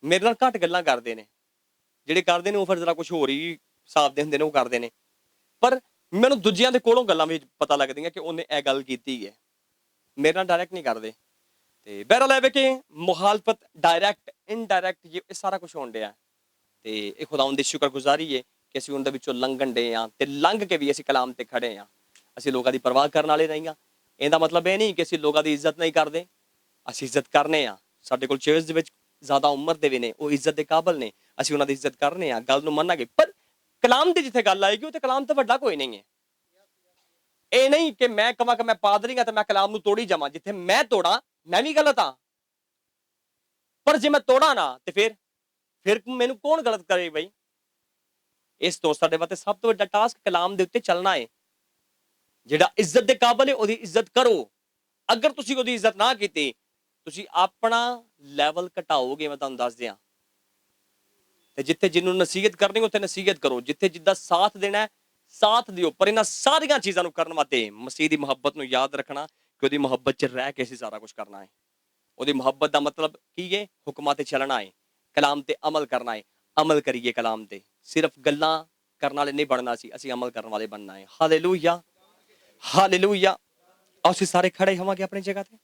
ਮੇਰੇ ਨਾਲ ਘੱਟ ਗੱਲਾਂ ਕਰਦੇ ਨੇ, ਜਿਹੜੇ ਕਰਦੇ ਨੇ ਉਹ ਫਿਰ ਜਰਾ ਕੁਝ ਹੋਰ ਹੀ ਹਿਸਾਬ ਦੇ ਹੁੰਦੇ ਨੇ, ਉਹ ਕਰਦੇ ਨੇ। ਪਰ ਮੈਨੂੰ ਦੂਜਿਆਂ ਦੇ ਕੋਲੋਂ ਗੱਲਾਂ ਵੀ ਪਤਾ ਲੱਗਦੀਆਂ ਕਿ ਉਹਨੇ ਇਹ ਗੱਲ ਕੀਤੀ ਹੈ। ਮੇਰੇ ਨਾਲ ਡਾਇਰੈਕਟ ਨਹੀਂ ਕਰਦੇ। ਤੇ ਬਹਿਰਹਾਲ ਇਹ ਵੇ ਕਿ ਮੁਖਾਲਫਤ ਡਾਇਰੈਕਟ ਇਨਡਾਇਰੈਕਟ ਇਹ ਸਾਰਾ ਕੁਝ ਹੋਣ ਡਿਆ। ਤੇ ਇਹ ਖੁਦਾਵੰਦ ਦੀ ਸ਼ੁਕਰਗੁਜ਼ਾਰੀ ਹੈ ਕਿ ਅਸੀਂ ਉਹਨਾਂ ਦੇ ਵਿੱਚੋਂ ਲੰਘਣ ਡੇ ਆ ਤੇ ਲੰਘ ਕੇ ਵੀ ਅਸੀਂ ਕਲਾਮ ਤੇ ਖੜੇ ਆ। ਅਸੀਂ ਲੋਕਾਂ ਦੀ ਪਰਵਾਹ ਕਰਨ ਵਾਲੇ ਨਹੀਂ ਆ। ਇਹਦਾ ਮਤਲਬ ਇਹ ਨਹੀਂ ਕਿ ਅਸੀਂ ਲੋਕਾਂ ਦੀ ਇੱਜ਼ਤ ਨਹੀਂ ਕਰਦੇ, ਅਸੀਂ ਇੱਜ਼ਤ ਕਰਨੇ ਆ। ਸਾਡੇ ਕੋਲ ਚੇਅਰਸ ਦੇ ਵਿੱਚ ਜ਼ਿਆਦਾ ਉਮਰ ਦੇ ਵੀ ਨੇ, ਉਹ ਇੱਜ਼ਤ ਦੇ ਕਾਬਲ ਨੇ, ਅਸੀਂ ਉਹਨਾਂ ਦੀ ਇੱਜ਼ਤ ਕਰਨੇ ਆ, ਗੱਲ ਨੂੰ ਮੰਨਾਂਗੇ। ਪਰ ਕਲਾਮ ਦੀ ਜਿੱਥੇ ਗੱਲ ਆਏਗੀ ਉਹ ਤੇ ਕਲਾਮ ਤੋਂ ਵੱਡਾ ਕੋਈ ਨਹੀਂ ਹੈ। ਇਹ ਨਹੀਂ ਕਿ ਮੈਂ ਕਹਾਂ ਕਿ ਮੈਂ ਪਾਦਰੀ ਹਾਂ ਤੇ ਮੈਂ ਕਲਾਮ ਨੂੰ ਤੋੜੀ ਜਾਵਾਂ। ਜਿੱਥੇ ਮੈਂ ਤੋੜਾਂ ਮੈਂ ਵੀ ਗਲਤ ਹਾਂ, ਪਰ ਜੇ ਮੈਂ ਤੋੜਾਂ ਨਾ ਤੇ ਫਿਰ ਮੈਨੂੰ ਕੌਣ ਗਲਤ ਕਰੇ ਬਈ? ਇਸ ਤੋਂ ਸਾਡੇ ਵਾਸਤੇ ਸਭ ਤੋਂ ਵੱਡਾ ਟਾਸਕ ਕਲਾਮ ਦੇ ਉੱਤੇ ਚੱਲਣਾ ਹੈ। ਜਿਹੜਾ ਇੱਜ਼ਤ ਦੇ ਕਾਬਲ ਹੈ ਉਹਦੀ ਇੱਜ਼ਤ ਕਰੋ। ਅਗਰ ਤੁਸੀਂ ਉਹਦੀ ਇੱਜ਼ਤ ਨਾ ਕੀਤੀ, ਤੁਸੀਂ ਆਪਣਾ ਲੈਵਲ ਘਟਾਓਗੇ। ਮੈਂ ਤੁਹਾਨੂੰ ਦੱਸ ਦਿਆਂ। ਤੇ ਜਿੱਥੇ ਜਿਹਨੂੰ ਨਸੀਹਤ ਕਰਨੀ ਉੱਥੇ ਨਸੀਹਤ ਕਰੋ, ਜਿੱਥੇ ਜਿੱਦਾਂ ਸਾਥ ਦੇਣਾ ਸਾਥ ਦਿਓ। ਪਰ ਇਹਨਾਂ ਸਾਰੀਆਂ ਚੀਜ਼ਾਂ ਨੂੰ ਕਰਨ ਵਾਸਤੇ ਮਸੀਹ ਦੀ ਮੁਹੱਬਤ ਨੂੰ ਯਾਦ ਰੱਖਣਾ ਕਿ ਉਹਦੀ ਮੁਹੱਬਤ 'ਚ ਰਹਿ ਕੇ ਅਸੀਂ ਸਾਰਾ ਕੁਝ ਕਰਨਾ ਹੈ। ਉਹਦੀ ਮੁਹੱਬਤ ਦਾ ਮਤਲਬ ਕੀ ਹੈ? ਹੁਕਮਾਂ ਤੇ ਚੱਲਣਾ ਹੈ, ਕਲਾਮ ਤੇ ਅਮਲ ਕਰਨਾ ਹੈ। ਅਮਲ ਕਰੀਏ ਕਲਾਮ ਤੇ, ਸਿਰਫ ਗੱਲਾਂ ਕਰਨ ਵਾਲੇ ਨਹੀਂ ਬਣਨਾ ਸੀ, ਅਸੀਂ ਅਮਲ ਕਰਨ ਵਾਲੇ ਬਣਨਾ ਹੈ। Hallelujah, hallelujah. ਅਸੀਂ ਸਾਰੇ ਖੜੇ ਹੋਵਾਂਗੇ ਆਪਣੀ ਜਗ੍ਹਾ ਤੇ।